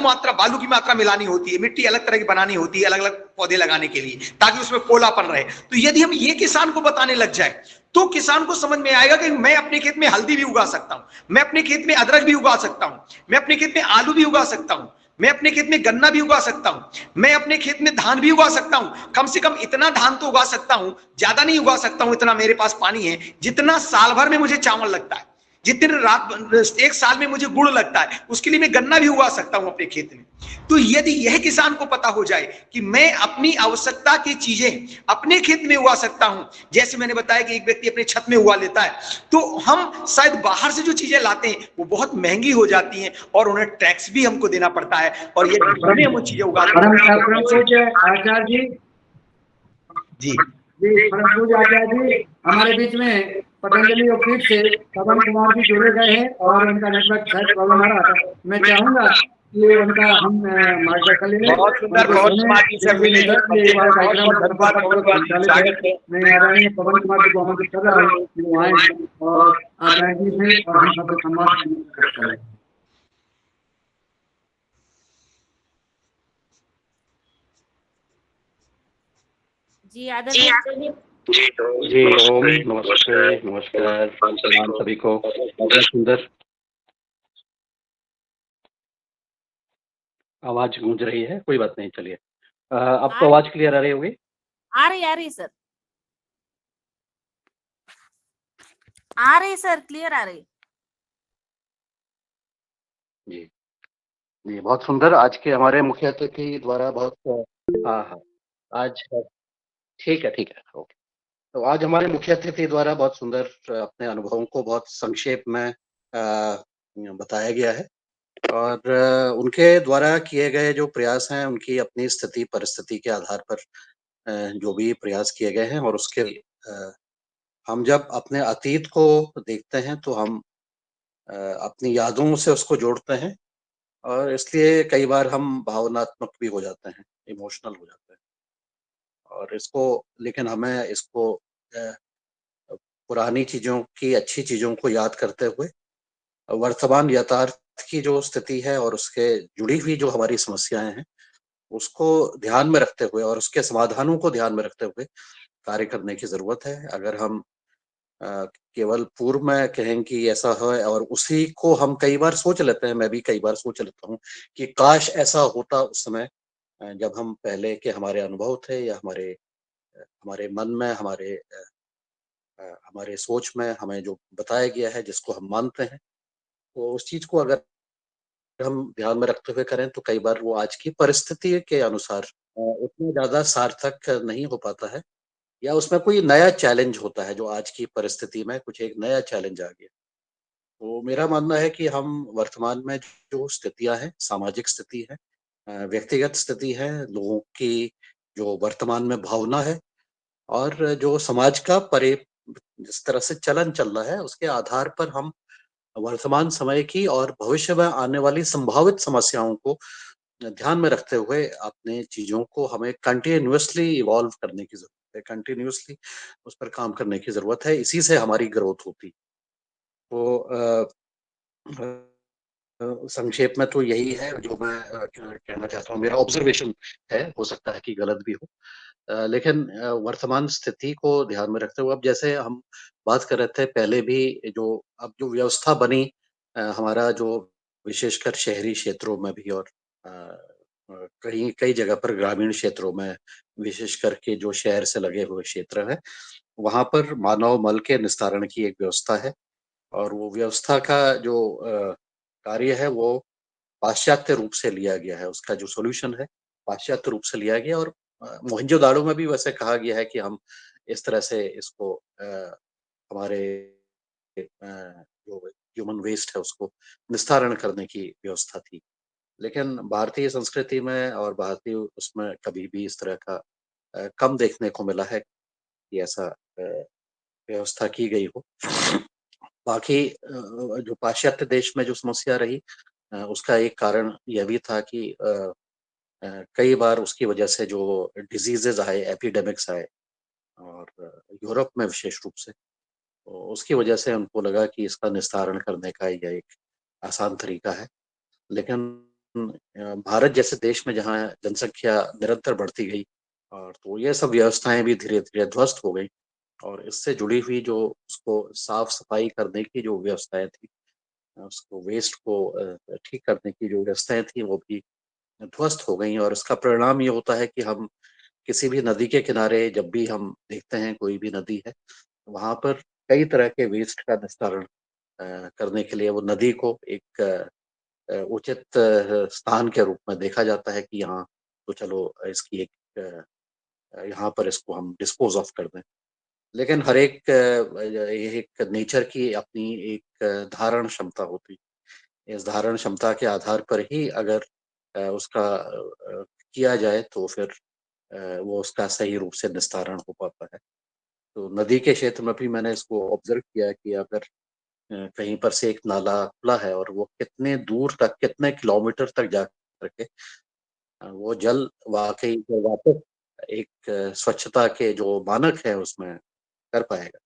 की मात्रा मिलानी होती है, मिट्टी अलग तरह की बनानी होती है अलग अलग पौधे लगाने के लिए, ताकि उसमें पोलापन रहे। तो यदि हम ये किसान को बताने लग जाए तो किसान को समझ में आएगा कि मैं अपने खेत में हल्दी भी उगा सकता हूं, मैं अपने खेत में अदरक भी उगा सकता हूं, मैं अपने खेत में आलू भी उगा सकता हूं, मैं अपने खेत में गन्ना भी उगा सकता हूं, मैं अपने खेत में धान भी उगा सकता हूं। कम से कम इतना धान तो उगा सकता हूं, ज्यादा नहीं उगा सकता हूं, इतना मेरे पास पानी है जितना साल भर में मुझे चावल लगता है, जितने रात एक साल में मुझे गुड़ लगता है, उसके लिए मैं गन्ना भी उगा सकता हूं अपने खेत में। तो यदि यह किसान को पता हो जाए कि मैं अपनी आवश्यकता की चीजें अपने खेत में उगा सकता हूं, जैसे मैंने बताया कि एक व्यक्ति अपने छत में उगा लेता है, तो हम शायद बाहर से जो चीजें लाते हैं वो बहुत महंगी हो जाती हैं और उन्हें टैक्स भी हमको देना पड़ता है, और ये घर में हम वो चीजें उगाते परम पूज्य आचार्य जी, जी परम पूज्य आचार्य जी, हमारे बीच में पतंजलि योगपीठ से पवन कुमार जी जुड़े गए हैं और उनका नेटवर्क शायद प्रॉब्लम आ रहा था। मैं चाहूंगा कि उनका हम मार्गदर्शन ले लें। बहुत सुंदर उनको पवन सुनें, कुमार जी से क्योंकि मिले, निधक ये युवा बहुत कार्यक्रम बहुत धन्यवाद पवन कुमार जी, संचालित स्वागत है। है। मैं आदरणीय पवन कुमार जी को आमंत्रित कर रहा हूँ कि वो आए और आचार्य जी से और हम सबसे संवाद करें। जी आदरणीय जी ओम नमस्ते, नमस्कार, सलाम सभी को। बहुत सुंदर आवाज गूंज रही है, कोई बात नहीं, चलिए। अब तो आवाज क्लियर आ रही होगी। आ रही सर, आ रही सर, क्लियर आ रही। जी जी, बहुत सुंदर। आज के हमारे मुख्य अतिथि द्वारा बहुत हाँ हाँ आज ठीक है, ठीक है, ओके। तो आज हमारे मुख्य अतिथि द्वारा बहुत सुंदर अपने अनुभवों को बहुत संक्षेप में बताया गया है, और उनके द्वारा किए गए जो प्रयास हैं, उनकी अपनी स्थिति परिस्थिति के आधार पर जो भी प्रयास किए गए हैं, और उसके हम जब अपने अतीत को देखते हैं तो हम अपनी यादों से उसको जोड़ते हैं, और इसलिए कई बार हम भावनात्मक भी हो जाते हैं, इमोशनल हो जाते हैं, और इसको लेकिन हमें इसको पुरानी चीजों की, अच्छी चीजों को याद करते हुए वर्तमान यथार्थ की जो स्थिति है और उसके जुड़ी हुई जो हमारी समस्याएं हैं, उसको ध्यान में रखते हुए और उसके समाधानों को ध्यान में रखते हुए कार्य करने की जरूरत है। अगर हम केवल पूर्व में कहें कि ऐसा है और उसी को हम कई बार सोच लेते हैं, मैं भी कई बार सोच लेता हूँ कि काश ऐसा होता उस समय, जब हम पहले के हमारे अनुभव थे, या हमारे मन में, हमारे सोच में हमें जो बताया गया है, जिसको हम मानते हैं, तो उस चीज को अगर हम ध्यान में रखते हुए करें तो कई बार वो आज की परिस्थिति के अनुसार उतना ज्यादा सार्थक नहीं हो पाता है, या उसमें कोई नया चैलेंज होता है, जो आज की परिस्थिति में कुछ एक नया चैलेंज आ गया। तो मेरा मानना है कि हम वर्तमान में जो स्थितियां हैं, सामाजिक स्थिति है, व्यक्तिगत स्थिति है, लोगों की जो वर्तमान में भावना है, और जो समाज का जिस तरह से चलन चल रहा है, उसके आधार पर हम वर्तमान समय की और भविष्य में आने वाली संभावित समस्याओं को ध्यान में रखते हुए अपने चीजों को हमें कंटिन्यूअसली इवॉल्व करने की जरूरत है, कंटिन्यूअसली उस पर काम करने की जरूरत है। इसी से हमारी ग्रोथ होती। तो संक्षेप में तो यही है जो मैं कहना चाहता हूँ, मेरा ऑब्जर्वेशन है, हो सकता है कि गलत भी हो, लेकिन वर्तमान स्थिति को ध्यान में रखते हुए, अब जैसे हम बात कर रहे थे पहले भी, जो अब जो व्यवस्था बनी हमारा, जो विशेषकर शहरी क्षेत्रों में भी, और कई कई जगह पर ग्रामीण क्षेत्रों में, विशेष करके जो शहर से लगे हुए क्षेत्र है, वहां पर मानव मल के निस्तारण की एक व्यवस्था है, और वो व्यवस्था का जो कार्य है वो पाश्चात्य रूप से लिया गया है, उसका जो सॉल्यूशन है पाश्चात्य रूप से लिया गया। और मोहनजोदाड़ो में भी वैसे कहा गया है कि हम इस तरह से इसको हमारे जो ह्यूमन वेस्ट है उसको निस्तारण करने की व्यवस्था थी। लेकिन भारतीय संस्कृति में और भारतीय उसमें कभी भी इस तरह का कम देखने को मिला है कि ऐसा व्यवस्था की गई हो। बाकी जो पाश्चात्य देश में जो समस्या रही, उसका एक कारण यह भी था कि कई बार उसकी वजह से जो डिजीजेज आए, एपिडेमिक्स आए, और यूरोप में विशेष रूप से, तो उसकी वजह से उनको लगा कि इसका निस्तारण करने का यह एक आसान तरीका है। लेकिन भारत जैसे देश में जहाँ जनसंख्या निरंतर बढ़ती गई, और तो ये सब व्यवस्थाएं भी धीरे धीरे ध्वस्त हो गई, और इससे जुड़ी हुई जो उसको साफ सफाई करने की जो व्यवस्थाएं थी, उसको वेस्ट को ठीक करने की जो व्यवस्थाएं थी वो भी ध्वस्त हो गई। और इसका परिणाम ये होता है कि हम किसी भी नदी के किनारे जब भी हम देखते हैं कोई भी नदी है, वहां पर कई तरह के वेस्ट का निस्तारण करने के लिए वो नदी को एक उचित स्थान के रूप में देखा जाता है कि यहाँ तो चलो इसकी एक यहाँ पर इसको हम डिस्पोज ऑफ कर दें। लेकिन हर एक ये एक नेचर की अपनी एक धारण क्षमता होती है। इस धारण क्षमता के आधार पर ही अगर उसका किया जाए तो फिर वो उसका सही रूप से निस्तारण हो पाता है। तो नदी के क्षेत्र में भी मैंने इसको ऑब्जर्व किया कि अगर कहीं पर से एक नाला खुला है और वो कितने दूर तक, कितने किलोमीटर तक जा करके वो जल वाकई जो वापस एक स्वच्छता के जो मानक है उसमें कर पाएगा।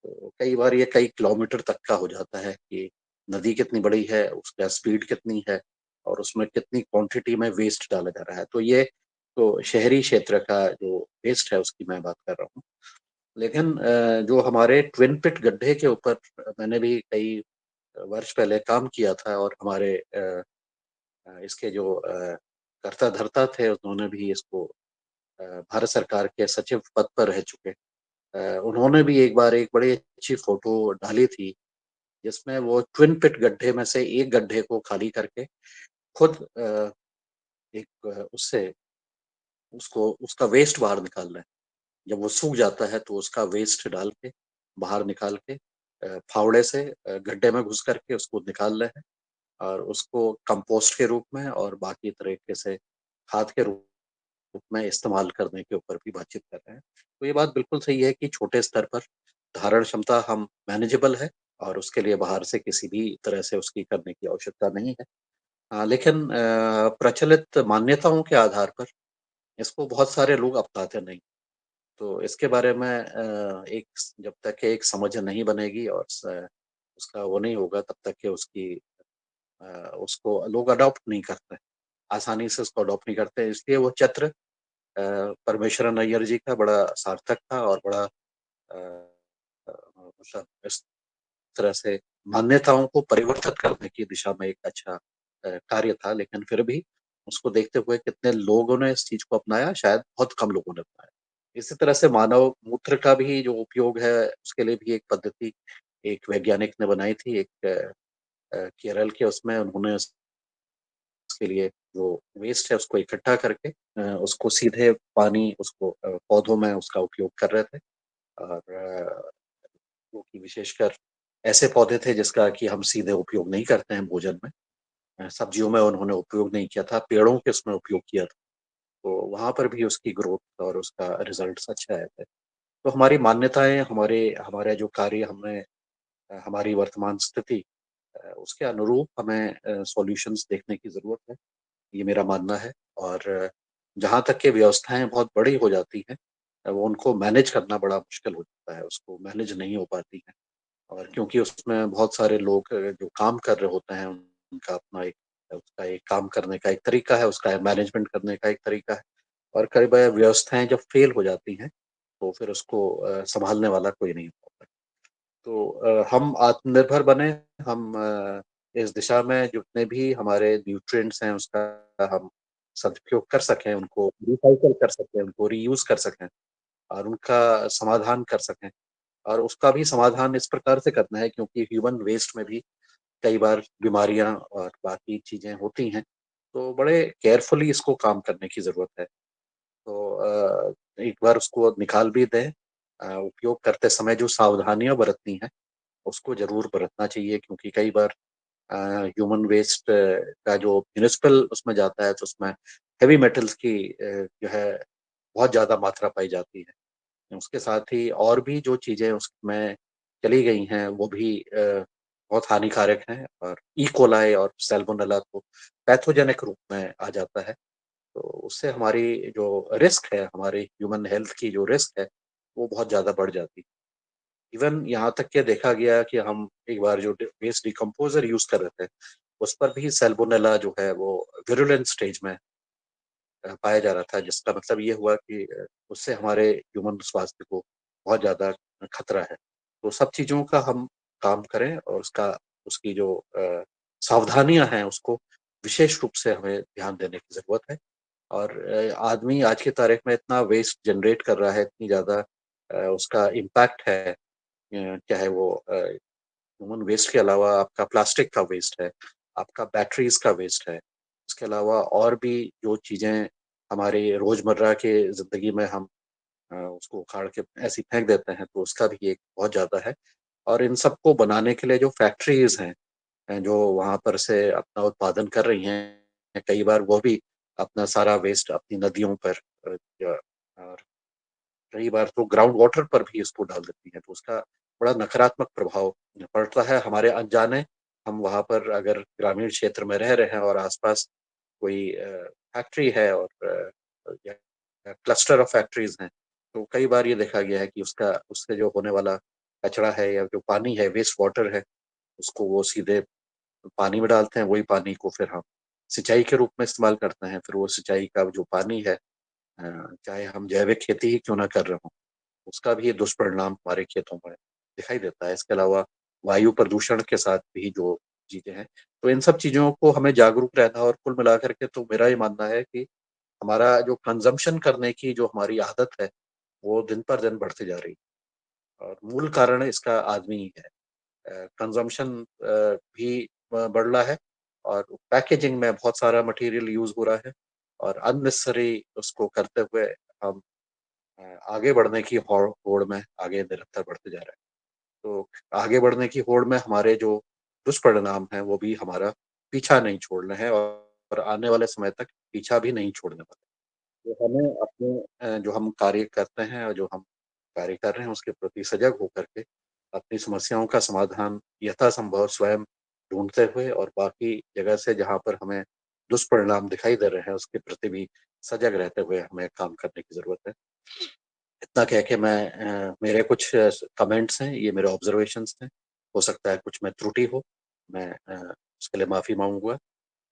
तो कई बार ये कई किलोमीटर तक का हो जाता है कि नदी कितनी बड़ी है, उसका स्पीड कितनी है और उसमें कितनी क्वांटिटी में वेस्ट डाला जा रहा है। तो ये तो शहरी क्षेत्र का जो वेस्ट है उसकी मैं बात कर रहा हूँ। लेकिन जो हमारे ट्विन पिट गड्ढे के ऊपर मैंने भी कई वर्ष पहले काम किया था और हमारे इसके जो कर्ता धर्ता थे उन्होंने भी इसको भारत सरकार के सचिव पद पर रह चुके, उन्होंने भी एक बार एक बड़ी अच्छी फोटो डाली थी जिसमें वो ट्विन पिट गड्ढे में से एक गड्ढे को खाली करके खुद एक उससे उसको उसका वेस्ट बाहर निकाल रहे हैं। जब वो सूख जाता है तो उसका वेस्ट डाल के बाहर निकाल के फावड़े से गड्ढे में घुस करके उसको निकाल रहे हैं और उसको कंपोस्ट के रूप में और बाकी तरीके से खाद के रूप में इस्तेमाल करने के ऊपर भी बातचीत कर रहे हैं। तो ये बात बिल्कुल सही है कि छोटे स्तर पर धारण क्षमता हम मैनेजेबल है और उसके लिए बाहर से किसी भी तरह से उसकी करने की आवश्यकता नहीं है। लेकिन प्रचलित मान्यताओं के आधार पर इसको बहुत सारे लोग अपनाते नहीं। तो इसके बारे में एक जब तक कि एक समझ नहीं बनेगी और उसका वो नहीं होगा तब तक कि उसको लोग अडॉप्ट नहीं करते, आसानी से उसको अडॉप्ट नहीं करते। इसलिए वो चित्र परमेश्वरन अय्यर जी का बड़ा सार्थक था और बड़ा मतलब इस तरह से मान्यताओं को परिवर्तित करने की दिशा में एक अच्छा कार्य था। लेकिन फिर भी उसको देखते हुए कितने लोगों ने इस चीज को अपनाया, शायद बहुत कम लोगों ने अपनाया। इसी तरह से मानव मूत्र का भी जो उपयोग है उसके लिए भी एक पद्धति एक वैज्ञानिक ने बनाई थी। एक केरल के उसमें उन्होंने उसके लिए जो वेस्ट है उसको इकट्ठा करके उसको सीधे पानी उसको पौधों में उसका उपयोग कर रहे थे। और जो कि विशेषकर ऐसे पौधे थे जिसका कि हम सीधे उपयोग नहीं करते हैं भोजन में, सब्जियों में उन्होंने उपयोग नहीं किया था, पेड़ों के उसमें उपयोग किया था। तो वहां पर भी उसकी ग्रोथ और उसका रिजल्ट अच्छा आए थे। तो हमारी मान्यताएं, हमारे हमारे जो कार्य हमें हमारी वर्तमान स्थिति उसके अनुरूप हमें सॉल्यूशंस देखने की जरूरत है, ये मेरा मानना है। और जहाँ तक के व्यवस्थाएं बहुत बड़ी हो जाती हैं वो उनको मैनेज करना बड़ा मुश्किल हो जाता है, उसको मैनेज नहीं हो पाती है। और क्योंकि उसमें बहुत सारे लोग जो काम कर रहे होते हैं उनका अपना एक उसका एक काम करने का एक तरीका है, उसका मैनेजमेंट करने का एक तरीका है। और कई बार व्यवस्थाएं जब फेल हो जाती हैं तो फिर उसको संभालने वाला कोई नहीं होता। तो हम आत्मनिर्भर बने, हम इस दिशा में जितने भी हमारे न्यूट्रिएंट्स हैं उसका हम सदुपयोग कर सकें, उनको रिसाइकल कर सकें, उनको रीयूज कर सकें और उनका समाधान कर सकें। और उसका भी समाधान इस प्रकार से करना है क्योंकि ह्यूमन वेस्ट में भी कई बार बीमारियां और बाकी चीजें होती हैं, तो बड़े केयरफुली इसको काम करने की जरूरत है। तो एक बार उसको निकाल भी दें, उपयोग करते समय जो सावधानियां बरतनी है उसको जरूर बरतना चाहिए क्योंकि कई बार ह्यूमन वेस्ट का जो म्यूनिसिपल उसमें जाता है तो उसमें हेवी मेटल्स की जो है बहुत ज्यादा मात्रा पाई जाती है। उसके साथ ही और भी जो चीजें उसमें चली गई हैं वो भी बहुत हानिकारक हैं और ई कोलाई और सैल्मोनेला तो पैथोजेनिक रूप में आ जाता है। तो उससे हमारी जो रिस्क है, हमारी ह्यूमन हेल्थ की जो रिस्क है वो बहुत ज्यादा बढ़ जाती है। इवन यहाँ तक के देखा गया कि हम एक बार जो वेस्ट डिकम्पोजर यूज कर रहे थे उस पर भी सैल्मोनेला जो है वो विरुलेंट स्टेज में पाया जा रहा था, जिसका मतलब ये हुआ कि उससे हमारे ह्यूमन स्वास्थ्य को बहुत ज्यादा खतरा है। तो सब चीजों का हम काम करें और उसकी जो सावधानियां हैं उसको विशेष रूप से हमें ध्यान देने की जरूरत है। और आदमी आज की तारीख में इतना वेस्ट जनरेट कर रहा है, इतनी ज्यादा उसका इम्पैक्ट है, चाहे वो ह्यूमन वेस्ट के अलावा आपका प्लास्टिक का वेस्ट है, आपका बैटरीज का वेस्ट है, इसके अलावा और भी जो चीजें हमारी रोजमर्रा के जिंदगी में हम उसको उखाड़ के ऐसी फेंक देते हैं, तो उसका भी एक बहुत ज्यादा है। और इन सबको बनाने के लिए जो फैक्ट्रीज हैं जो वहां पर से अपना उत्पादन कर रही हैं, कई बार वो भी अपना सारा वेस्ट अपनी नदियों पर और कई बार तो ग्राउंड वाटर पर भी इसको डाल देती हैं, तो उसका बड़ा नकारात्मक प्रभाव पड़ता है हमारे अनजाने। हम वहां पर अगर ग्रामीण क्षेत्र में रह रहे हैं और आसपास कोई फैक्ट्री है और क्लस्टर ऑफ फैक्ट्रीज हैं, तो कई बार ये देखा गया है कि उससे जो होने वाला कचरा है या जो पानी है, वेस्ट वाटर है, उसको वो सीधे पानी में डालते हैं। वही पानी को फिर हम सिंचाई के रूप में इस्तेमाल करते हैं। फिर वो सिंचाई का जो पानी है, चाहे हम जैविक खेती ही क्यों ना कर रहे हो, उसका भी ये दुष्परिणाम हमारे खेतों में दिखाई देता है। इसके अलावा वायु प्रदूषण के साथ भी जो चीजें हैं, तो इन सब चीजों को हमें जागरूक रहना। और कुल मिलाकर के तो मेरा ये मानना है कि हमारा जो कंजम्पशन करने की जो हमारी आदत है, वो दिन पर दिन बढ़ती जा रही है और मूल कारण इसका आदमी ही है। कंजम्पशन भी बढ़ रहा है और पैकेजिंग में बहुत सारा मटेरियल यूज हो रहा है और अननेसेसरी उसको करते हुए हम आगे बढ़ने की होड़ में आगे निरंतर बढ़ते जा रहे हैं। तो आगे बढ़ने की होड़ में हमारे जो दुष्परिणाम हैं वो भी हमारा पीछा नहीं छोड़ने हैं और आने वाले समय तक पीछा भी नहीं छोड़ने वाले। तो हमें अपने जो हम कार्य करते हैं और जो हम कार्य कर रहे हैं उसके प्रति सजग होकर के अपनी समस्याओं का समाधान यथासंभव स्वयं ढूंढते हुए और बाकी जगह से जहाँ पर हमें दुष्परिणाम दिखाई दे रहे हैं उसके प्रति भी सजग रहते हुए हमें काम करने की जरूरत है। इतना कह के मैं मेरे कुछ कमेंट्स हैं, ये मेरे ऑब्जर्वेशंस हैं, हो सकता है कुछ में त्रुटि हो, मैं उसके लिए माफी मांगूंगा।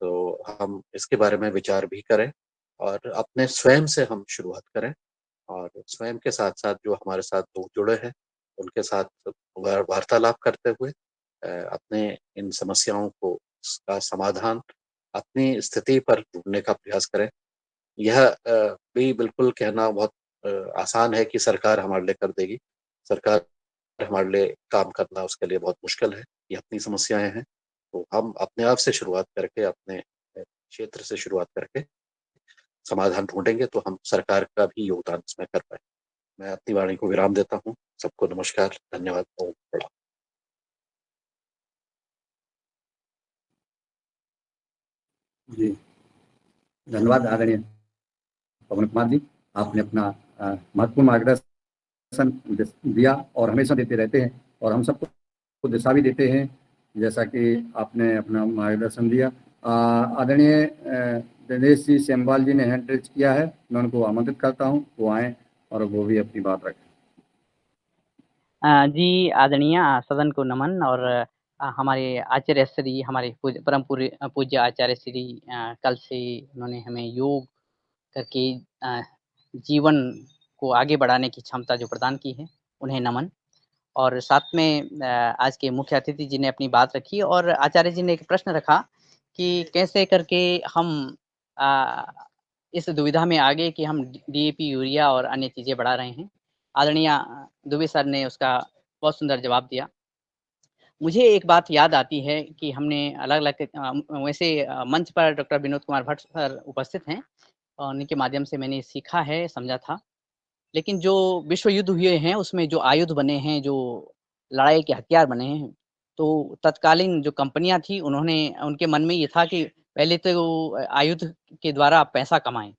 तो हम इसके बारे में विचार भी करें और अपने स्वयं से हम शुरुआत करें और स्वयं के साथ साथ जो हमारे साथ लोग जुड़े हैं उनके साथ वार्तालाप करते हुए अपने इन समस्याओं को का समाधान अपनी स्थिति पर ढूंढने का प्रयास करें। यह भी बिल्कुल कहना बहुत आसान है कि सरकार हमारे लिए कर देगी। सरकार हमारे लिए काम करना उसके लिए बहुत मुश्किल है, ये अपनी समस्याएं हैं। तो हम अपने आप से शुरुआत करके अपने क्षेत्र से शुरुआत करके समाधान ढूंढेंगे तो हम सरकार का भी योगदान इसमें कर पाएंगे। मैं अपनी वाणी को विराम देता हूँ। सबको नमस्कार, धन्यवाद, ओम प्रणाम। जी धन्यवाद आदरणीय पवन कुमार जी, आपने अपना महत्वपूर्ण मार्गदर्शन दिया और हमेशा देते रहते हैं और हम सबको दिशा भी देते हैं जैसा कि आपने अपना मार्गदर्शन दिया। आदरणीय दिनेश जी सेमवाल जी ने हैंड रेज किया है, मैं उनको आमंत्रित करता हूँ वो आए और वो भी अपनी बात रखें। जी आदरणीय सदन को नमन और हमारे आचार्य श्री हमारे परम पूज्य आचार्य श्री कल से उन्होंने हमें योग करके जीवन को आगे बढ़ाने की क्षमता जो प्रदान की है उन्हें नमन। और साथ में आज के मुख्य अतिथि जी ने अपनी बात रखी और आचार्य जी ने एक प्रश्न रखा कि कैसे करके हम इस दुविधा में आ गए कि हम डीएपी यूरिया और अन्य चीज़ें बढ़ा रहे हैं। आदरणीय दुबे सर ने उसका बहुत सुंदर जवाब दिया। मुझे एक बात याद आती है कि हमने अलग-अलग वैसे मंच पर डॉक्टर विनोद कुमार भट्ट सर उपस्थित हैं और उन्हीं के माध्यम से मैंने सीखा है, समझा था। लेकिन जो विश्व युद्ध हुए हैं, उसमें जो आयुध बने हैं, जो लड़ाई के हथियार बने हैं, तो तत्कालीन जो कंपनियाँ थी, उन्होंने उनके मन में ये था कि पहले तो आयुध के द्वारा आप पैसा कमाएँ।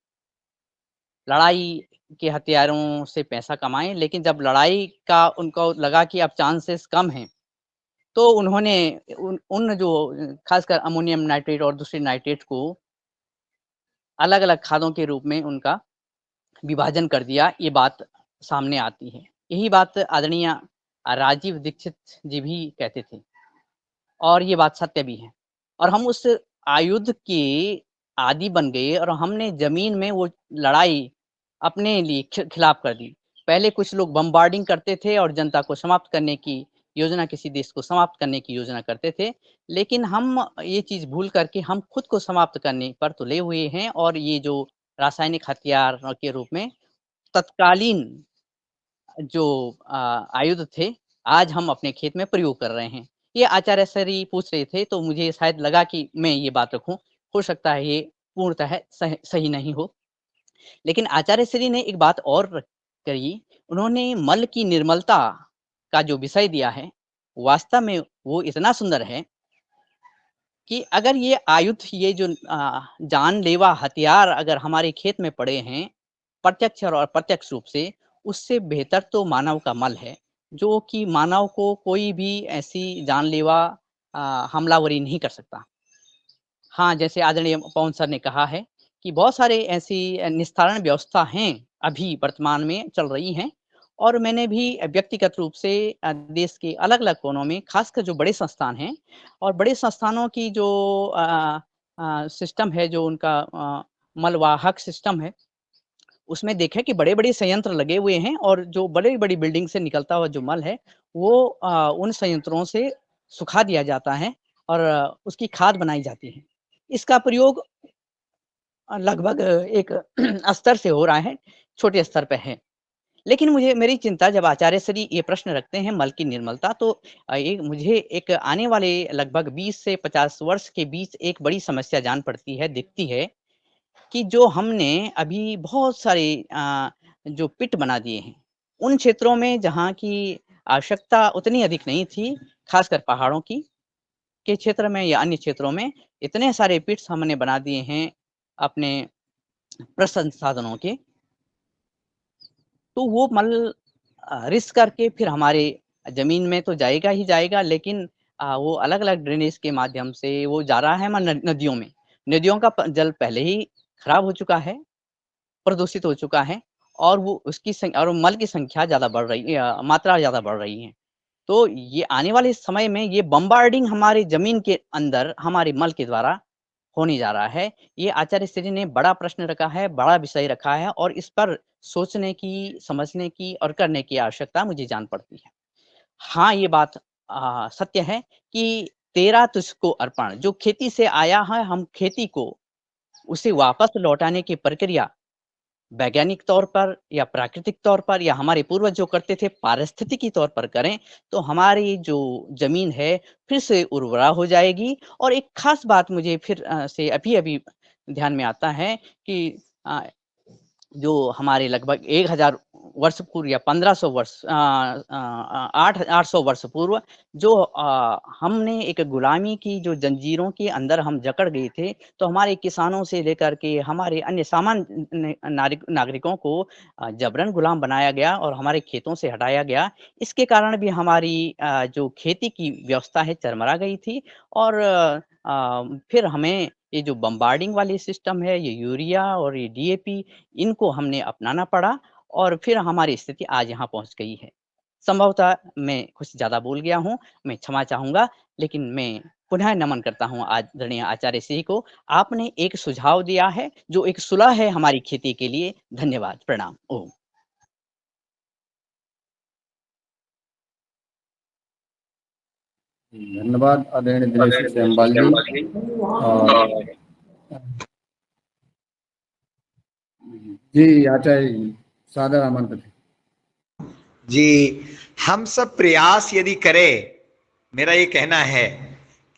लड़ाई के हथियारों से पैसा कमाएँ, लेकिन जब लड़ाई का उनको लगा कि अब चांसेस कम हैं, तो उन्होंने उन जो खासकर अमोनियम नाइट्रेट और दूसरे नाइट्रेट को अलग-अलग खादों के रूप में उनका विभाजन कर दिया, ये बात सामने आती है। यही बात आदरणीय राजीव दीक्षित जी भी कहते थे और ये बात सत्य भी है। और हम उस आयुध के आदी बन गए और हमने ज़मीन में वो लड़ाई अपने लिए खिलाफ कर दी। पहले कुछ लोग बम्बार्डिंग करते थे और जनता को समाप्त करने की योजना, किसी देश को समाप्त करने की योजना करते थे, लेकिन हम ये चीज़ भूल करके हम खुद को समाप्त करने पर तुले हुए हैं और ये जो रासायनिक हथियार के रूप में तत्कालीन जो आयुध थे, आज हम अपने खेत में प्रयोग कर रहे हैं। ये आचार्य सर ही पूछ रहे थे, तो मुझे शायद लगा कि मैं ये बात रखूँ। हो सकता है ये पूर्णतः सही नहीं हो। लेकिन आचार्य श्री ने एक बात और कही, उन्होंने मल की निर्मलता का जो विषय दिया है, वास्तव में वो इतना सुंदर है कि अगर ये आयुध, ये जो जानलेवा हथियार अगर हमारे खेत में पड़े हैं, प्रत्यक्ष और अप्रत्यक्ष रूप से, उससे बेहतर तो मानव का मल है, जो कि मानव को कोई भी ऐसी जानलेवा हमलावरी नहीं कर सकता। हाँ, जैसे आदरणीय पवन सर ने कहा है कि बहुत सारे ऐसी निस्तारण व्यवस्था हैं, अभी वर्तमान में चल रही हैं और मैंने भी व्यक्तिगत रूप से देश के अलग-अलग कोनों में, खासकर जो बड़े संस्थान हैं और बड़े संस्थानों की जो सिस्टम है, जो उनका मलवाहक सिस्टम है, उसमें देखें कि बड़े-बड़े संयंत्र लगे हुए हैं और जो बड़ी-बड़ी बिल्डिंग से निकलता हुआ जो मल है, वो उन संयंत्रों से सुखा दिया जाता है और उसकी खाद बनाई जाती है। इसका प्रयोग लगभग एक स्तर से हो रहा है, छोटे स्तर पे है। लेकिन मेरी चिंता, जब आचार्य श्री ये प्रश्न रखते हैं मल की निर्मलता, तो मुझे एक आने वाले लगभग 20 से 50 वर्ष के बीच एक बड़ी समस्या जान पड़ती है, दिखती है कि जो हमने अभी बहुत सारे जो पिट बना दिए हैं, उन क्षेत्रों में जहाँ की आवश्यकता उतनी अधिक नहीं थी, खासकर पहाड़ों के क्षेत्र में या अन्य क्षेत्रों में, इतने सारे पिट्स हमने बना दिए हैं अपने प्रसंसाधनों के, तो वो मल रिस करके फिर हमारे जमीन में तो जाएगा ही जाएगा, लेकिन वो अलग-अलग ड्रेनेज के माध्यम से वो जा रहा है हमारी नदियों में। नदियों का जल पहले ही खराब हो चुका है, प्रदूषित हो चुका है और वो उसकी और मल की संख्या ज़्यादा बढ़ रही है, मात्रा ज़्यादा बढ़ रही है। तो ये आने वाले समय में ये बम्बार्डिंग हमारी जमीन के अंदर हमारे मल के द्वारा होने जा रहा है। ये आचार्य श्री ने बड़ा प्रश्न रखा है, बड़ा विषय रखा है और इस पर सोचने की, समझने की और करने की आवश्यकता मुझे जान पड़ती है। हाँ, ये बात सत्य है कि तेरा तुझको अर्पण, जो खेती से आया है, हम खेती को उसे वापस लौटाने की प्रक्रिया वैज्ञानिक तौर पर या प्राकृतिक तौर पर या हमारे पूर्वज जो करते थे पारिस्थितिकी तौर पर करें, तो हमारी जो ज़मीन है फिर से उर्वरा हो जाएगी। और एक ख़ास बात मुझे फिर से अभी-अभी ध्यान में आता है कि जो हमारे लगभग 1000 वर्ष पूर्व या 1500 वर्ष 800 वर्ष पूर्व जो हमने एक गुलामी की जो जंजीरों के अंदर हम जकड़ गए थे, तो हमारे किसानों से लेकर के हमारे अन्य सामान्य नागरिकों को जबरन गुलाम बनाया गया और हमारे खेतों से हटाया गया। इसके कारण भी हमारी जो खेती की व्यवस्था है चरमरा गई थी और फिर हमें ये जो बम्बार्डिंग वाली सिस्टम है, ये यूरिया और ये डीएपी, इनको हमने अपनाना पड़ा और फिर हमारी स्थिति आज यहाँ पहुँच गई है। संभवतः मैं कुछ ज़्यादा बोल गया हूँ, मैं क्षमा चाहूँगा, लेकिन मैं पुनः नमन करता हूँ आदरणीय आचार्य श्री को। आपने एक सुझाव दिया है, जो एक सुलह है हमारी खेती के लिए। धन्यवाद, प्रणाम। ओम। धन्यवाद आदरणीय दिनेश श्यामबाल जी। और जी आचार्य जी, सादर आमंत्रित। जी, हम सब प्रयास यदि करें, मेरा ये कहना है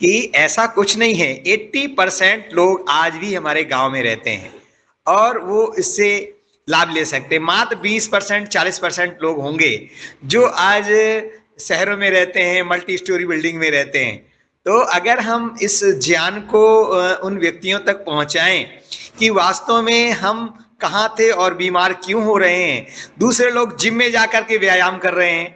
कि ऐसा कुछ नहीं है, 80% लोग आज भी हमारे गांव में रहते हैं और वो इससे लाभ ले सकते हैं। मात्र 20% 40% लोग होंगे जो आज शहरों में रहते हैं, मल्टी स्टोरी बिल्डिंग में रहते हैं। तो अगर हम इस ज्ञान को उन व्यक्तियों तक पहुंचाएं कि वास्तव में हम कहाँ थे और बीमार क्यों हो रहे हैं। दूसरे लोग जिम में जाकर के व्यायाम कर रहे हैं,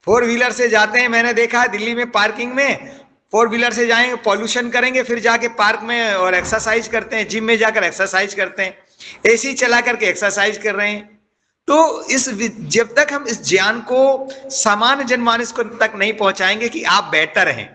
4 व्हीलर से जाते हैं। मैंने देखा है दिल्ली में पार्किंग में 4 व्हीलर से जाएंगे, पॉल्यूशन करेंगे, फिर जाके पार्क में और एक्सरसाइज करते हैं, जिम में जाकर एक्सरसाइज करते हैं, एसी चला करके एक्सरसाइज कर रहे हैं। तो जब तक हम इस ज्ञान को सामान्य जनमानस को तक नहीं पहुंचाएंगे कि आप बेटर हैं,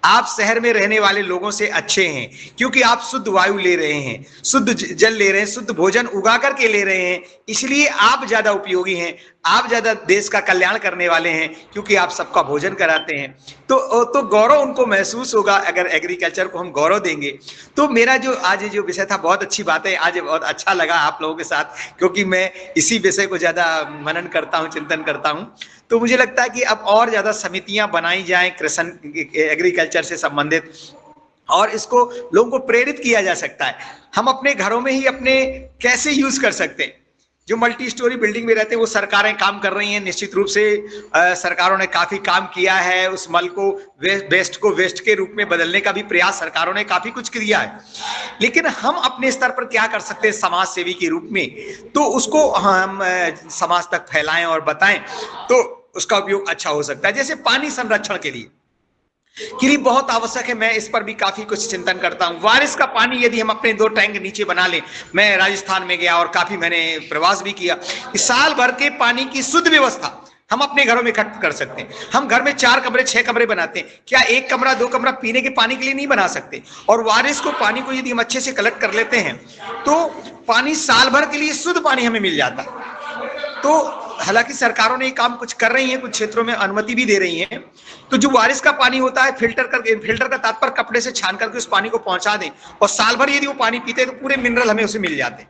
आप शहर में रहने वाले लोगों से अच्छे हैं, क्योंकि आप शुद्ध वायु ले रहे हैं, शुद्ध जल ले रहे हैं, शुद्ध भोजन उगा करके ले रहे हैं, इसलिए आप ज्यादा उपयोगी हैं, आप ज्यादा देश का कल्याण करने वाले हैं, क्योंकि आप सबका भोजन कराते हैं। तो गौरव उनको महसूस होगा अगर एग्रीकल्चर को हम गौरव देंगे। तो मेरा जो आज जो विषय था, बहुत अच्छी बात है, आज बहुत अच्छा लगा आप लोगों के साथ, क्योंकि मैं इसी विषय को ज्यादा मनन करता हूँ, चिंतन करता हूँ। तो मुझे लगता है कि अब और ज्यादा समितियां बनाई जाएं कृषि एग्रीकल्चर से संबंधित, और इसको लोगों को प्रेरित किया जा सकता है। हम अपने घरों में ही अपने कैसे यूज कर सकते हैं। जो मल्टी स्टोरी बिल्डिंग में रहते हैं वो सरकारें काम कर रही हैं, निश्चित रूप से सरकारों ने काफी काम किया है, उस मल को वेस्ट के रूप में बदलने का भी प्रयास सरकारों ने काफी कुछ किया है। लेकिन हम अपने स्तर पर क्या कर सकते हैं समाज सेवी के रूप में, तो उसको हम समाज तक फैलाएं और बताएं, तो उसका उपयोग अच्छा हो सकता है। जैसे पानी संरक्षण के लिए बहुत आवश्यक है, मैं इस पर भी काफी कुछ चिंतन करता हूं। बारिश का पानी यदि हम अपने 2 टैंक नीचे बना लें, मैं राजस्थान में गया और काफी मैंने प्रवास भी किया, इस साल भर के पानी की शुद्ध व्यवस्था हम अपने घरों में इकट्ठा कर सकते हैं। हम घर में 4 कमरे 6 कमरे बनाते हैं, क्या 1 कमरा 2 कमरा पीने के पानी के लिए नहीं बना सकते? और बारिश को पानी को यदि हम अच्छे से कलेक्ट कर लेते हैं तो पानी साल भर के लिए शुद्ध पानी हमें मिल जाता है। तो हालांकि सरकारों ने ये काम कुछ कर रही हैं, कुछ क्षेत्रों में अनुमति भी दे रही हैं। तो जो बारिश का पानी होता है फिल्टर का तात्पर्य कपड़े से छान करके उस पानी को पहुंचा दें, और साल भर यदि वो पानी पीते हैं तो पूरे मिनरल हमें उसे मिल जाते हैं।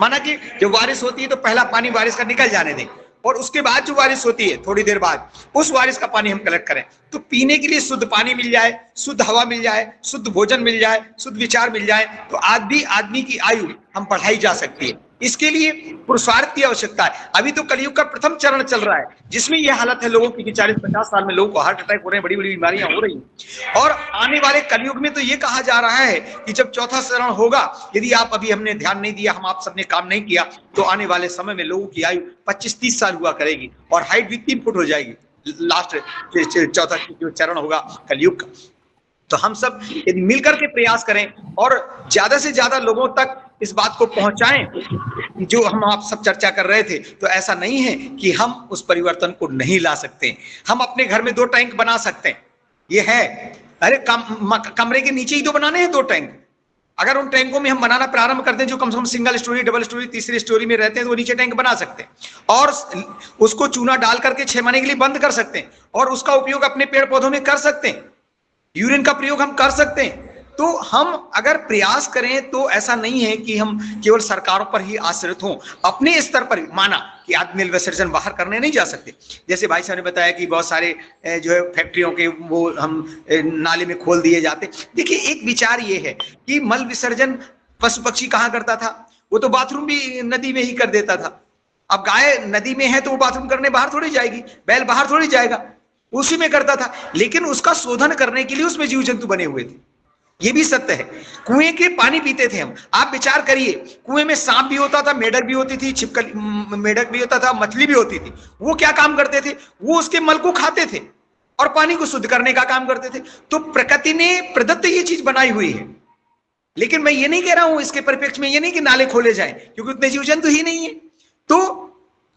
माना कि जब बारिश होती है तो पहला पानी बारिश का निकल जाने दें, और उसके बाद जो बारिश होती है थोड़ी देर बाद उस बारिश का पानी हम कलेक्ट करें, तो पीने के लिए शुद्ध पानी मिल जाए, शुद्ध हवा मिल जाए, शुद्ध भोजन मिल जाए, शुद्ध विचार मिल जाए, तो आदमी की आयु हम बढ़ाई जा सकती है। इसके लिए पुरुषार्थ की आवश्यकता है। अभी तो कलयुग का प्रथम चरण चल रहा है, जिसमें यह हालत है लोगों की 40-50 साल में लोगों को हार्ट अटैक हो रहे हैं, बड़ी बड़ी बीमारियां हो रही हैं। और आने वाले कलयुग में तो ये कहा जा रहा है कि जब चौथा चरण होगा, यदि आप अभी हमने ध्यान नहीं दिया, हम आप सबने काम नहीं किया, तो आने वाले समय में लोगों की आयु 25-30 साल हुआ करेगी और हाइट भी 3 फुट हो जाएगी। लास्ट चौथा जो चरण होगा कलयुग का। तो हम सब यदि मिलकर के प्रयास करें और ज्यादा से ज्यादा लोगों तक इस बात को पहुंचाएं जो हम आप सब चर्चा कर रहे थे, तो ऐसा नहीं है कि हम उस परिवर्तन को नहीं ला सकते। हम अपने घर में 2 टैंक बना सकते हैं, ये है। अरे कमरे के नीचे ही तो बनाने हैं 2 टैंक। अगर उन टैंकों में हम बनाना प्रारंभ करते हैं जो कम से कम सिंगल स्टोरी, डबल स्टोरी, तीसरी स्टोरी में रहते हैं, तो वो नीचे टैंक बना सकते हैं और उसको चूना डाल करके 6 महीने के लिए बंद कर सकते हैं और उसका उपयोग अपने पेड़ पौधों में कर सकते हैं। यूरिन का प्रयोग हम कर सकते हैं। तो हम अगर प्रयास करें तो ऐसा नहीं है कि हम केवल सरकारों पर ही आश्रित हों, अपने स्तर पर माना कि आदमी विसर्जन बाहर करने नहीं जा सकते। जैसे भाई साहब ने बताया कि बहुत सारे जो है फैक्ट्रियों के वो हम नाले में खोल दिए जाते। देखिए एक विचार ये है कि मल विसर्जन पशु पक्षी कहाँ करता था, वो तो बाथरूम भी नदी में ही कर देता था। अब गाय नदी में है तो वो बाथरूम करने बाहर थोड़ी जाएगी, बैल बाहर थोड़ी जाएगा, उसी में करता था। लेकिन उसका शोधन करने के लिए उसमें जीव जंतु बने हुए थे, ये भी सत्य है। कुएं के पानी पीते थे हम, आप विचार करिए, कुएं में सांप भी होता था, मेढक भी होती थी, छिपकली मेढक भी होता था, मछली भी होती थी। वो क्या काम करते थे, वो उसके मल को खाते थे और पानी को शुद्ध करने का काम करते थे। तो प्रकृति ने प्रदत्त ये चीज बनाई हुई है। लेकिन मैं ये नहीं कह रहा हूं इसके परिप्रेक्ष्य में ये नहीं कि नाले खोले जाए, क्योंकि उतने जीव जंतु ही नहीं है। तो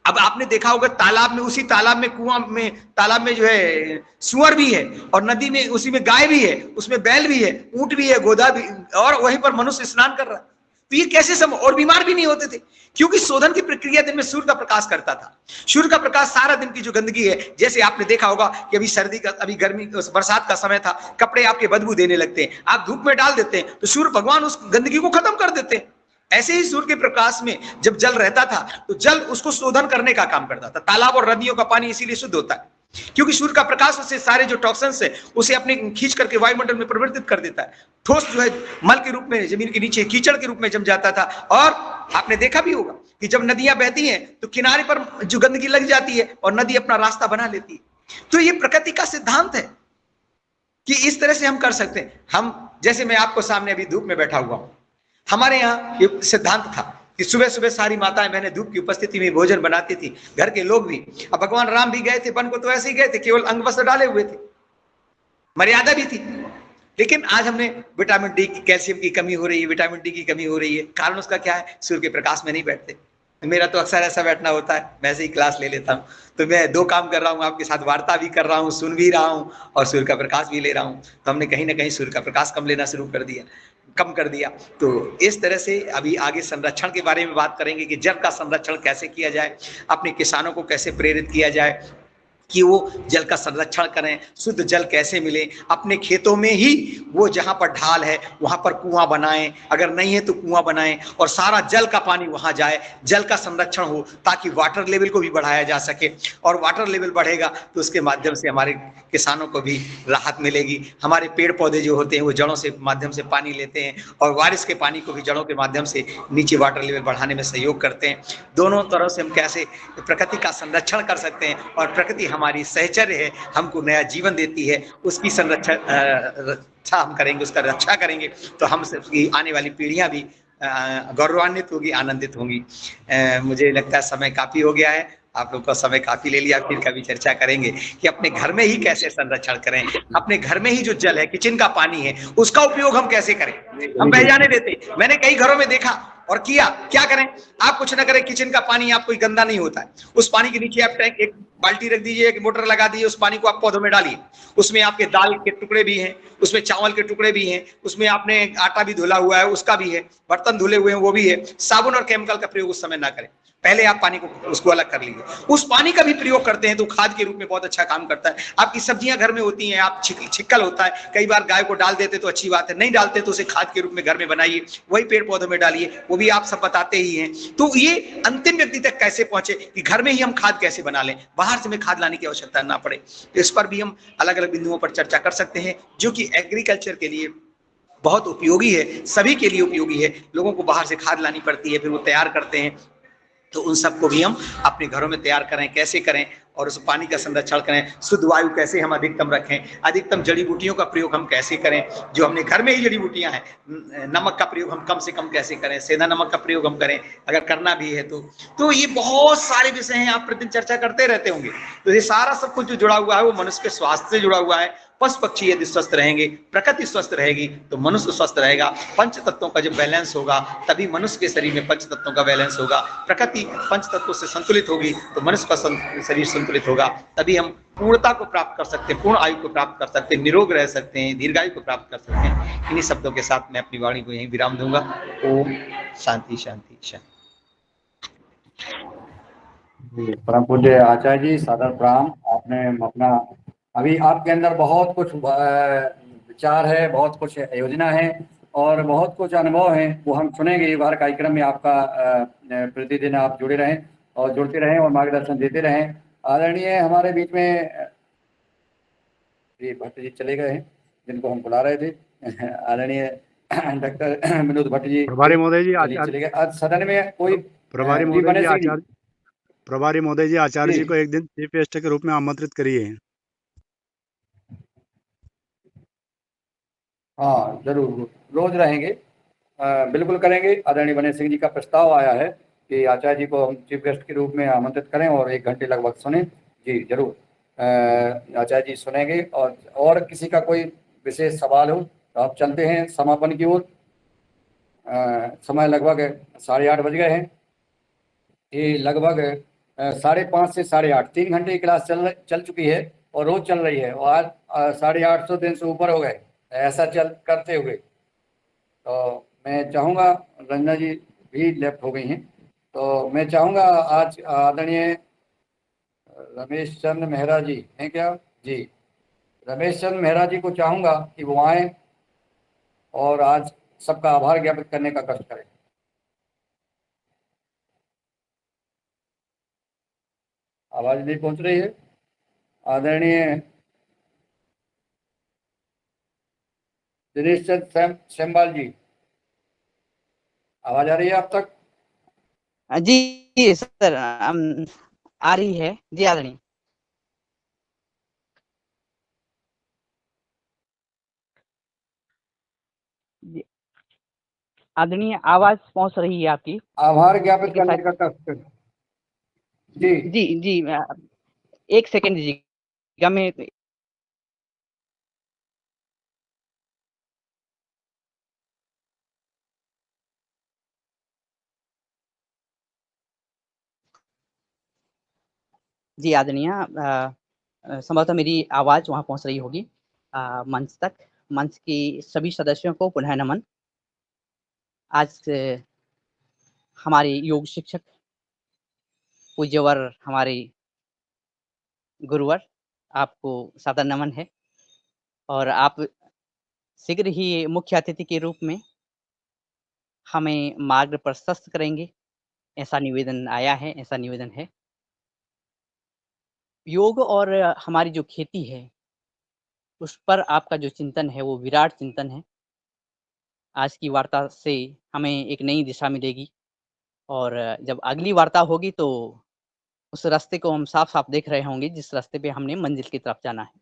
अब आपने देखा होगा तालाब में, उसी तालाब में, कुआं में, तालाब में जो है सुअर भी है और नदी में उसी में गाय भी है, उसमें बैल भी है, ऊंट भी है, गोदा भी, और वहीं पर मनुष्य स्नान कर रहा है। तो ये कैसे संभव, और बीमार भी नहीं होते थे, क्योंकि शोधन की प्रक्रिया दिन में सूर्य का प्रकाश करता था। सूर्य का प्रकाश सारा दिन की जो गंदगी है, जैसे आपने देखा होगा कि अभी सर्दी का, अभी गर्मी बरसात का समय था, कपड़े आपके बदबू देने लगते हैं, आप धूप में डाल देते हैं तो सूर्य भगवान उस गंदगी को खत्म कर देते हैं। ऐसे ही सूर्य के प्रकाश में जब जल रहता था तो जल उसको शोधन करने का काम करता था। तालाब और नदियों का पानी इसीलिए शुद्ध होता है क्योंकि सूर्य का प्रकाश उससे सारे जो टॉक्सिन्स है उसे अपने खींच करके वायुमंडल में परिवर्तित कर देता है। ठोस जो है मल के रूप में जमीन के नीचे कीचड़ के रूप में जम जाता था। और आपने देखा भी होगा कि जब नदियां बहती हैं तो किनारे पर जो गंदगी लग जाती है और नदी अपना रास्ता बना लेती है। तो ये प्रकृति का सिद्धांत है कि इस तरह से हम कर सकते हैं। हम जैसे मैं आपको सामने अभी धूप में बैठा हुआ हूं, हमारे यहाँ ये सिद्धांत था कि सुबह सुबह सारी माताएं बहनें धूप की उपस्थिति में भोजन बनाती थी, घर के लोग भी। अब भगवान राम भी गए थे वन को तो ऐसे ही गए थे, केवल अंग वस्त्र डाले हुए थे, मर्यादा भी थी। लेकिन आज हमने विटामिन डी की, कैल्शियम की कमी हो रही है, विटामिन डी की कमी हो रही है। कारण उसका क्या है, सूर्य के प्रकाश में नहीं बैठते। मेरा तो अक्सर ऐसा बैठना होता है, मैं ऐसे ही क्लास ले लेता हूँ। तो मैं 2 काम कर रहा हूँ, आपके साथ वार्ता भी कर रहा हूँ, सुन भी रहा हूँ और सूर्य का प्रकाश भी ले रहा हूँ। तो हमने कहीं न कहीं सूर्य का प्रकाश कम कर दिया। तो इस तरह से अभी आगे संरक्षण के बारे में बात करेंगे कि जल का संरक्षण कैसे किया जाए, अपने किसानों को कैसे प्रेरित किया जाए कि वो जल का संरक्षण करें, शुद्ध जल कैसे मिले, अपने खेतों में ही वो जहाँ पर ढाल है वहाँ पर कुआं बनाएं, अगर नहीं है तो कुआं बनाएं और सारा जल का पानी वहाँ जाए, जल का संरक्षण हो ताकि वाटर लेवल को भी बढ़ाया जा सके। और वाटर लेवल बढ़ेगा तो उसके माध्यम से हमारे किसानों को भी राहत मिलेगी। हमारे पेड़ पौधे जो होते हैं वो जड़ों से माध्यम से पानी लेते हैं और बारिश के पानी को भी जड़ों के माध्यम से नीचे वाटर लेवल बढ़ाने में सहयोग करते हैं। दोनों तरह से हम कैसे प्रकृति का संरक्षण कर सकते हैं और प्रकृति हमारी सहचर्य है, हमको नया जीवन देती है, उसकी रक्षा हम करेंगे, उसका रक्षा करेंगे तो हम सबकी आने वाली पीढ़ियां भी गौरवान्वित होगी, आनंदित होंगी। मुझे लगता है समय काफी हो गया है, आप लोग का समय काफी ले लिया, फिर कभी चर्चा करेंगे कि अपने घर में ही कैसे संरक्षण करें, अपने घर में ही जो जल है, किचन का पानी है, उसका उपयोग हम कैसे करें। हम बह जाने देते, मैंने कई घरों में देखा और किया, क्या करें, आप कुछ ना करें, किचन का पानी आप कोई गंदा नहीं होता है, उस पानी के नीचे आप टैंक एक बाल्टी रख दीजिए, एक मोटर लगा दीजिए, उस पानी को आप पौधों में डालिए, उसमें आपके दाल के टुकड़े भी हैं, उसमें चावल के टुकड़े भी हैं, उसमें आपने आटा भी धुला हुआ है उसका भी है, बर्तन धुले हुए हैं वो भी है। साबुन और केमिकल का प्रयोग उस समय ना करें, पहले आप पानी को उसको अलग कर लीजिए, उस पानी का भी प्रयोग करते हैं तो खाद के रूप में बहुत अच्छा काम करता है। आपकी सब्जियां घर में होती हैं, आप छिक्कल होता है, कई बार गाय को डाल देते तो अच्छी बात है, नहीं डालते तो उसे खाद के रूप में घर में बनाइए, वही पेड़ पौधों में डालिए, वो भी आप सब बताते ही हैं। तो ये अंतिम व्यक्ति तक कैसे पहुंचे कि घर में ही हम खाद कैसे बना लें, बाहर से हमें खाद लाने की आवश्यकता ना पड़े। तो इस पर भी हम अलग अलग बिंदुओं पर चर्चा कर सकते हैं जो कि एग्रीकल्चर के लिए बहुत उपयोगी है, सभी के लिए उपयोगी है। लोगों को बाहर से खाद लानी पड़ती है, फिर वो तैयार करते हैं, तो उन सबको भी हम अपने घरों में तैयार करें, कैसे करें और उस पानी का संरक्षण करें, शुद्ध वायु कैसे हम अधिकतम रखें, अधिकतम जड़ी बूटियों का प्रयोग हम कैसे करें, जो हमने घर में ही जड़ी बूटियां हैं, नमक का प्रयोग हम कम से कम कैसे करें, सेंधा नमक का प्रयोग हम करें अगर करना भी है तो ये बहुत सारे विषय हैं, आप प्रतिदिन चर्चा करते रहते होंगे। तो ये सारा सब कुछ जो जुड़ा हुआ है वो मनुष्य के स्वास्थ्य से जुड़ा हुआ है। पशु पक्षी यदि स्वस्थ रहेंगे, प्रकृति स्वस्थ रहेगी तो मनुष्य स्वस्थ रहेगा। पंच तत्वों का जब बैलेंस होगा तभी मनुष्य के शरीर में पंच तत्वों का बैलेंस होगा। प्रकृति पंच तत्वों से संतुलित होगी तो मनुष्य का शरीर संतुलित होगा, तभी हम पूर्णता को प्राप्त कर सकते हैं, पूर्ण आयु को प्राप्त कर सकते हैं, निरोग रह सकते हैं, दीर्घायु को प्राप्त कर सकते हैं। इन्हीं शब्दों के साथ मैं अपनी वाणी को यहीं विराम दूंगा। ओम शांति शांति शांति। जी, परम पूज्य आचार्य जी, सादर प्रणाम। आपने अपना अभी आपके अंदर बहुत कुछ विचार है, बहुत कुछ योजना है और बहुत कुछ अनुभव है, वो हम सुनेंगे बाहर कार्यक्रम में। आपका प्रतिदिन आप जुड़े रहें और जुड़ते रहें और मार्गदर्शन देते रहें। आदरणीय हमारे बीच में भट्ट जी चले गए हैं जिनको हम बुला रहे थे। आदरणीय डॉक्टर विनोद भट्ट जी प्रभारी महोदय जी चलिए चले गए। आज सदन में कोई प्रभारी जी महोदय जी गणेश सिंह जी। प्रभारी महोदय जी आचार्य जी जी को एक दिन चीफ गेस्ट के रूप में आमंत्रित करिए। हाँ जरूर, रोज रहेंगे, बिल्कुल करेंगे। आदरणीय गणेश सिंह जी का प्रस्ताव आया है कि आचार्य जी को हम चीफ गेस्ट के रूप में आमंत्रित करें और 1 घंटे लगभग सुने। जी जरूर, आचार्य जी सुनेंगे। और किसी का कोई विशेष सवाल हो तो आप चलते हैं समापन की ओर। समय लगभग 8:30 बज गए हैं। ये लगभग 5:30 से 8:30 3 घंटे की क्लास चल चुकी है और रोज चल रही है और आज 850 दिन से ऊपर हो गए ऐसा चल करते हुए। तो मैं चाहूँगा, रंजना जी भी लेफ्ट हो गई हैं, तो मैं चाहूँगा आज आदरणीय रमेश चंद्र मेहरा जी हैं क्या? जी, रमेश चंद्र मेहरा जी को चाहूँगा कि वो आए और आज सबका आभार ज्ञापित करने का कष्ट करें। आवाज नहीं पहुंच रही है। आदरणीय दिनेश चंद्र सेमवाल जी, आवाज आ रही है आप तक? जी सर, आ रही है जी आदरणीय। जी, आदरणीय आवाज पहुंच रही है आपकी। आभार ज्ञापित एक करने शायद, का कष्ट। जी जी जी, 1 सेकंड दीजिएगा, मैं जी आदरणीय, संभवतः मेरी आवाज़ वहाँ पहुँच रही होगी मंच तक। मंच की सभी सदस्यों को पुनः नमन। आज से हमारे योग शिक्षक, पूज्यवर हमारे गुरुवर, आपको सादर नमन है और आप शीघ्र ही मुख्य अतिथि के रूप में हमें मार्ग प्रशस्त करेंगे, ऐसा निवेदन आया है, ऐसा निवेदन है। योग और हमारी जो खेती है, उस पर आपका जो चिंतन है, वो विराट चिंतन है। आज की वार्ता से हमें एक नई दिशा मिलेगी और जब अगली वार्ता होगी तो उस रास्ते को हम साफ-साफ देख रहे होंगे, जिस रास्ते पे हमने मंजिल की तरफ जाना है।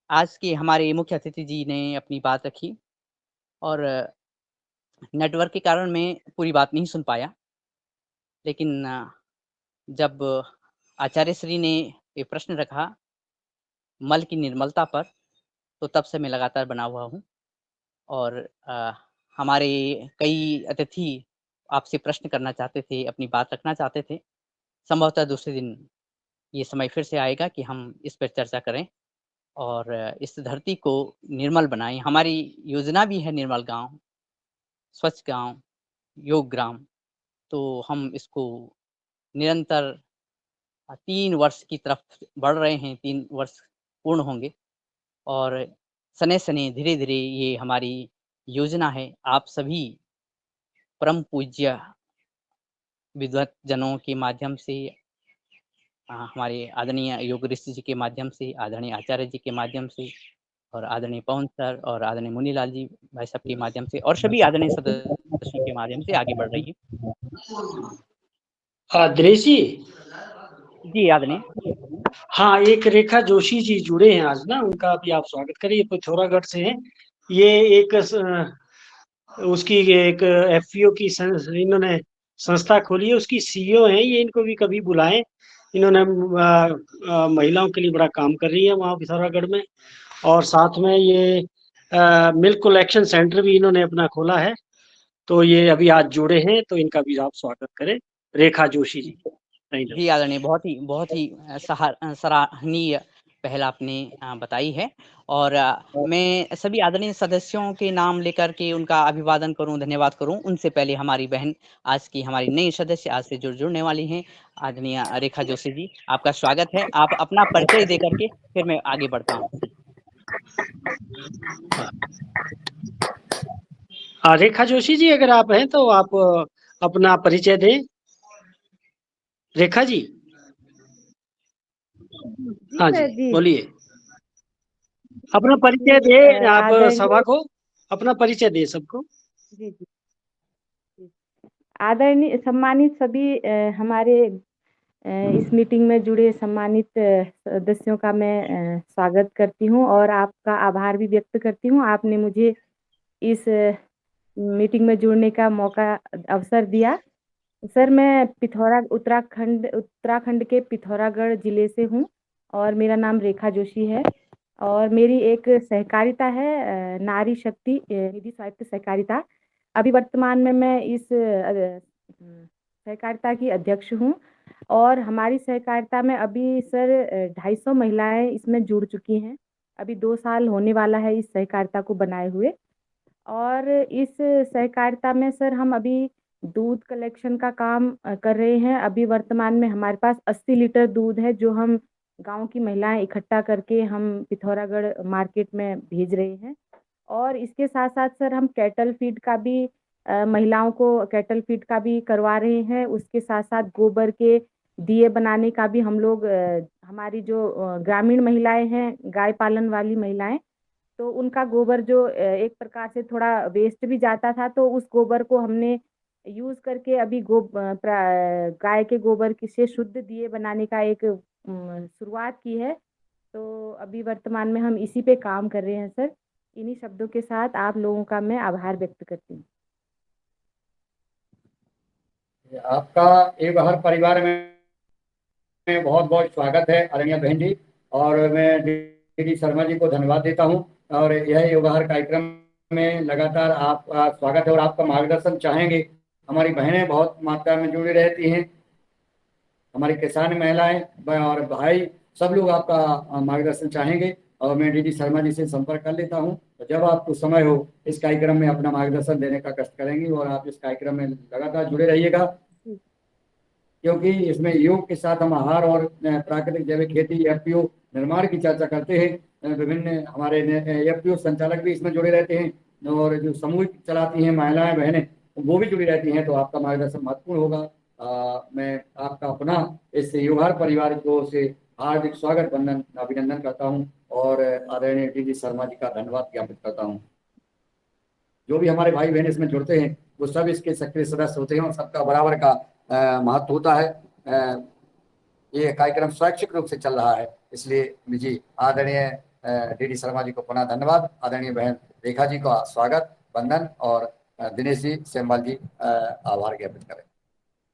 आज के हमारे मुख्य अतिथि जी ने अपनी बात रखी और नेटवर्क के कारण मैं पूरी बात नहीं सुन पाया। लेकिन जब आचार्य श्री ने ये प्रश्न रखा मल की निर्मलता पर, तो तब से मैं लगातार बना हुआ हूँ और हमारे कई अतिथि आपसे प्रश्न करना चाहते थे, अपनी बात रखना चाहते थे। संभवतः दूसरे दिन ये समय फिर से आएगा कि हम इस पर चर्चा करें और इस धरती को निर्मल बनाएँ। हमारी योजना भी है निर्मल गाँव, स्वच्छ गाँव, योग ग्राम, तो हम इसको निरंतर 3 वर्ष की तरफ बढ़ रहे हैं, 3 वर्ष पूर्ण होंगे और सने-सने, धीरे-धीरे ये हमारी योजना है। आप सभी परम पूज्य विद्वत जनों के माध्यम से हमारे आदरणीय योग ऋषि जी के माध्यम से, आदरणीय आचार्य जी के माध्यम से और आदरणीय पवन सर और आदरणीय मुनीलाल जी भाई साहब के माध्यम से और सभी आदरणीय सदस्यों के माध्यम से आगे बढ़ रही है। दिनेश जी, जी आदरणीय। हाँ, एक रेखा जोशी जी जुड़े हैं आज ना, उनका भी आप स्वागत करिए। पिथौरागढ़ से हैं ये। एक उसकी एक एफपीओ की इन्होंने संस्था खोली है, उसकी सीईओ हैं ये। इनको भी कभी बुलाएं। इन्होंने महिलाओं के लिए बड़ा काम कर रही है वहाँ पिथौरागढ़ में। और साथ में ये मिल्क कलेक्शन सेंटर भी इन्होंने अपना खोला है। तो ये अभी आज जुड़े हैं, तो इनका भी आप स्वागत करें, रेखा जोशी जी। जी आदरणीय, बहुत ही सराहनीय पहल आपने बताई है और मैं सभी आदरणीय सदस्यों के नाम लेकर के उनका अभिवादन करूं, धन्यवाद करूं। उनसे पहले हमारी बहन, आज की हमारी नई सदस्य, आज से जुड़ने वाली हैं, आदरणीय रेखा जोशी जी, आपका स्वागत है। आप अपना परिचय दे करके फिर मैं आगे बढ़ता हूँ। रेखा जोशी जी, अगर आप हैं तो आप अपना परिचय दें। रेखा जी, हाँ जी, बोलिए। अपना परिचय दे, आप सभा को अपना परिचय दे सबको। जी जी, आदरणीय सम्मानित सभी हमारे इस मीटिंग में जुड़े सम्मानित सदस्यों का मैं स्वागत करती हूं और आपका आभार भी व्यक्त करती हूं। आपने मुझे इस मीटिंग में जुड़ने का मौका, अवसर दिया। सर, मैं उत्तराखंड के पिथौरागढ़ जिले से हूं और मेरा नाम रेखा जोशी है और मेरी एक सहकारिता है, नारी शक्ति निधि स्वायत्त सहकारिता। अभी वर्तमान में मैं इस सहकारिता की अध्यक्ष हूं और हमारी सहकारिता में अभी सर 250 महिलाएं इसमें जुड़ चुकी हैं। अभी 2 साल होने वाला है इस सहकारिता को बनाए हुए। और इस सहकारिता में सर हम अभी दूध कलेक्शन का काम कर रहे हैं। अभी वर्तमान में हमारे पास 80 लीटर दूध है जो हम गांव की महिलाएं इकट्ठा करके हम पिथौरागढ़ मार्केट में भेज रहे हैं। और इसके साथ साथ सर हम कैटल फीड का भी महिलाओं को कैटल फीड का भी करवा रहे हैं। उसके साथ साथ गोबर के दिए बनाने का भी हम लोग, हमारी जो ग्रामीण महिलाएं हैं, गाय पालन वाली महिलाएं, तो उनका गोबर जो एक प्रकार से थोड़ा वेस्ट भी जाता था, तो उस गोबर को हमने यूज करके अभी गाय के गोबर से शुद्ध दिए बनाने का एक शुरुआत की है। तो अभी वर्तमान में हम इसी पे काम कर रहे हैं सर। इन्हीं शब्दों के साथ आप लोगों का मैं आभार व्यक्त करती हूँ। आपका एक बार परिवार में बहुत बहुत स्वागत है आदरणीय बहन जी। और मैं डी शर्मा जी को धन्यवाद देता हूं और यह योगाहार कार्यक्रम में लगातार आपका स्वागत है और आपका मार्गदर्शन चाहेंगे। हमारी बहनें बहुत मात्रा में जुड़ी रहती हैं, हमारी किसान महिलाएं और भाई सब लोग आपका मार्गदर्शन चाहेंगे और मैं डीडी शर्मा जी से संपर्क कर लेता हूं। तो जब आपको समय हो इस कार्यक्रम में अपना मार्गदर्शन देने का कष्ट करेंगे और आप इस कार्यक्रम में लगातार जुड़े रहिएगा, क्योंकि इसमें योग के साथ हम आहार और प्राकृतिक जैविक खेती एफपीओ निर्माण की चर्चा करते हैं। विभिन्न हमारे एफपीओ संचालक भी इसमें जुड़े रहते हैं और जो समूह चलाती हैं महिलाएं बहनें वो भी जुड़ी रहती हैं, तो आपका मार्गदर्शन महत्वपूर्ण होगा। मैं आपका अपना इस युवहार परिवार को से हार्दिक स्वागत वंदन अभिनंदन करता हूं और आदरणीय डीडी शर्मा जी का धन्यवाद ज्ञापित करता हूं। जो भी हमारे भाई बहन इसमें जुड़ते हैं वो सब इसके सक्रिय सदस्य होते हैं और सबका बराबर का महत्व होता है। ये कार्यक्रम स्वैच्छिक रूप से चल रहा है, इसलिए मुझे आदरणीय डीडी शर्मा जी को पुनः धन्यवाद, आदरणीय बहन रेखा जी का स्वागत वंदन और दिनेश जी सेमवाल जी आभार ज्ञापित करें।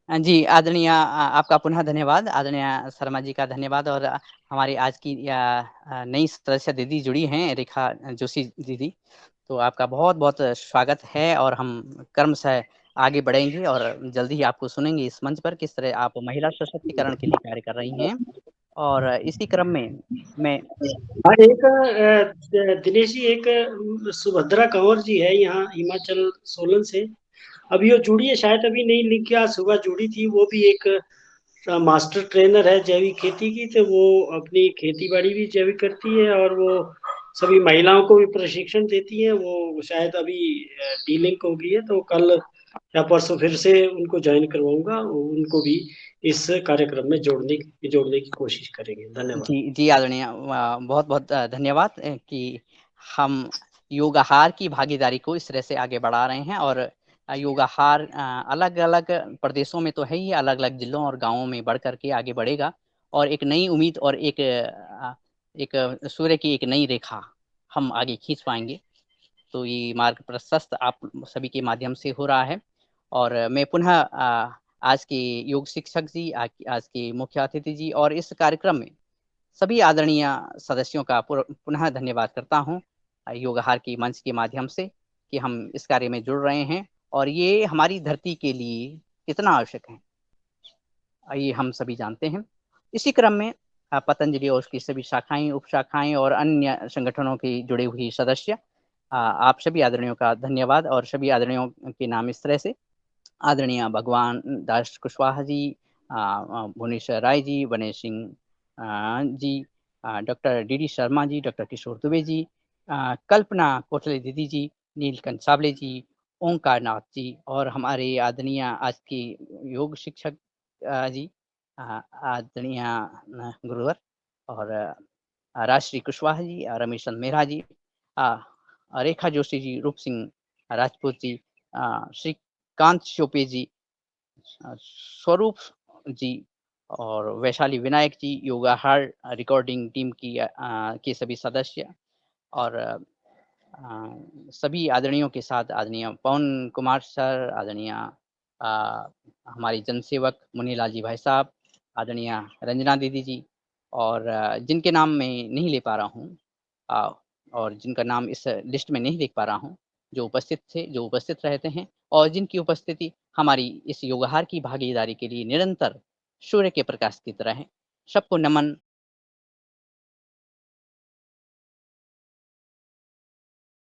जी आदरणीय आपका पुनः धन्यवाद, आदरणीय शर्मा जी का धन्यवाद। और हमारी आज की नई सदस्य दीदी जुड़ी हैं रेखा जोशी दीदी, तो आपका बहुत बहुत स्वागत है और हम कर्म से आगे बढ़ेंगे और जल्द ही आपको सुनेंगे इस मंच पर किस तरह आप महिला सशक्तिकरण के लिए कार्य कर रही हैं। और इसी क्रम में मैं एक दिनेश जी, एक सुभद्रा कंवर जी है यहाँ हिमाचल सोलन से, अभी वो जुड़ी है, शायद अभी नहीं लिंक किया, सुबह जुड़ी थी। वो भी एक मास्टर ट्रेनर है जैविक खेती की, तो वो अपनी खेती बाड़ी भी जैविक करती है और वो सभी महिलाओं को भी प्रशिक्षण देती है। वो शायद अभी डीलिंक हो गई है, तो कल या परसों फिर से उनको ज्वाइन करवाऊंगा, उनको भी इस कार्यक्रम में जोड़ने की कोशिश करेंगे। धन्यवाद। जी आदरणीय, बहुत बहुत धन्यवाद कि हम योगाहार की भागीदारी को इस तरह से आगे बढ़ा रहे हैं। और योगाहार अलग अलग प्रदेशों में तो है ही, अलग अलग जिलों और गांवों में बढ़ करके आगे बढ़ेगा और एक नई उम्मीद और एक सूर्य की एक नई रेखा हम आगे खींच पाएंगे। तो ये मार्ग प्रशस्त आप सभी के माध्यम से हो रहा है। और मैं पुनः आज के योग शिक्षक जी, आज के मुख्य अतिथि जी और इस कार्यक्रम में सभी आदरणीय सदस्यों का पुनः धन्यवाद करता हूं योगाहार की मंच के माध्यम से कि हम इस कार्य में जुड़ रहे हैं और ये हमारी धरती के लिए कितना आवश्यक है ये हम सभी जानते हैं। इसी क्रम में पतंजलि और उसकी सभी शाखाएं, उपशाखाएं और अन्य संगठनों के जुड़े हुए सदस्य, आप सभी आदरणीयों का धन्यवाद। और सभी आदरणीयों के नाम इस तरह से आदरणीय भगवान दास Kushwaha ji, Bhubaneswar Rai ji, Ganesh Singh ji, doctor DD Sharma ji, doctor किशोर दुबे जी, कल्पना कोटले दीदी जी, नीलकंठ साबले जी, ओंकार नाथ जी और हमारे आदरणीय आज के योग शिक्षक जी आदरणीय गुरुवर और राजश्री कुशवाहा जी, रमेश चंद मेहरा जी, रेखा जोशी जी, रूप सिंह राजपूत जी, श्रीकांत चोपे जी, स्वरूप जी और वैशाली विनायक जी, योगाहार रिकॉर्डिंग टीम की के सभी सदस्य और सभी आदरणीयों के साथ आदरणीय पवन कुमार सर, आदरणीय हमारी जनसेवक मुनीलाल जी भाई साहब, आदरणीय रंजना दीदी जी और जिनके नाम मैं नहीं ले पा रहा हूँ और जिनका नाम इस लिस्ट में नहीं देख पा रहा हूँ, जो उपस्थित थे, जो उपस्थित रहते हैं और जिनकी उपस्थिति हमारी इस योगाहार की भागीदारी के लिए निरंतर सूर्य के प्रकाश की तरह है। सबको नमन,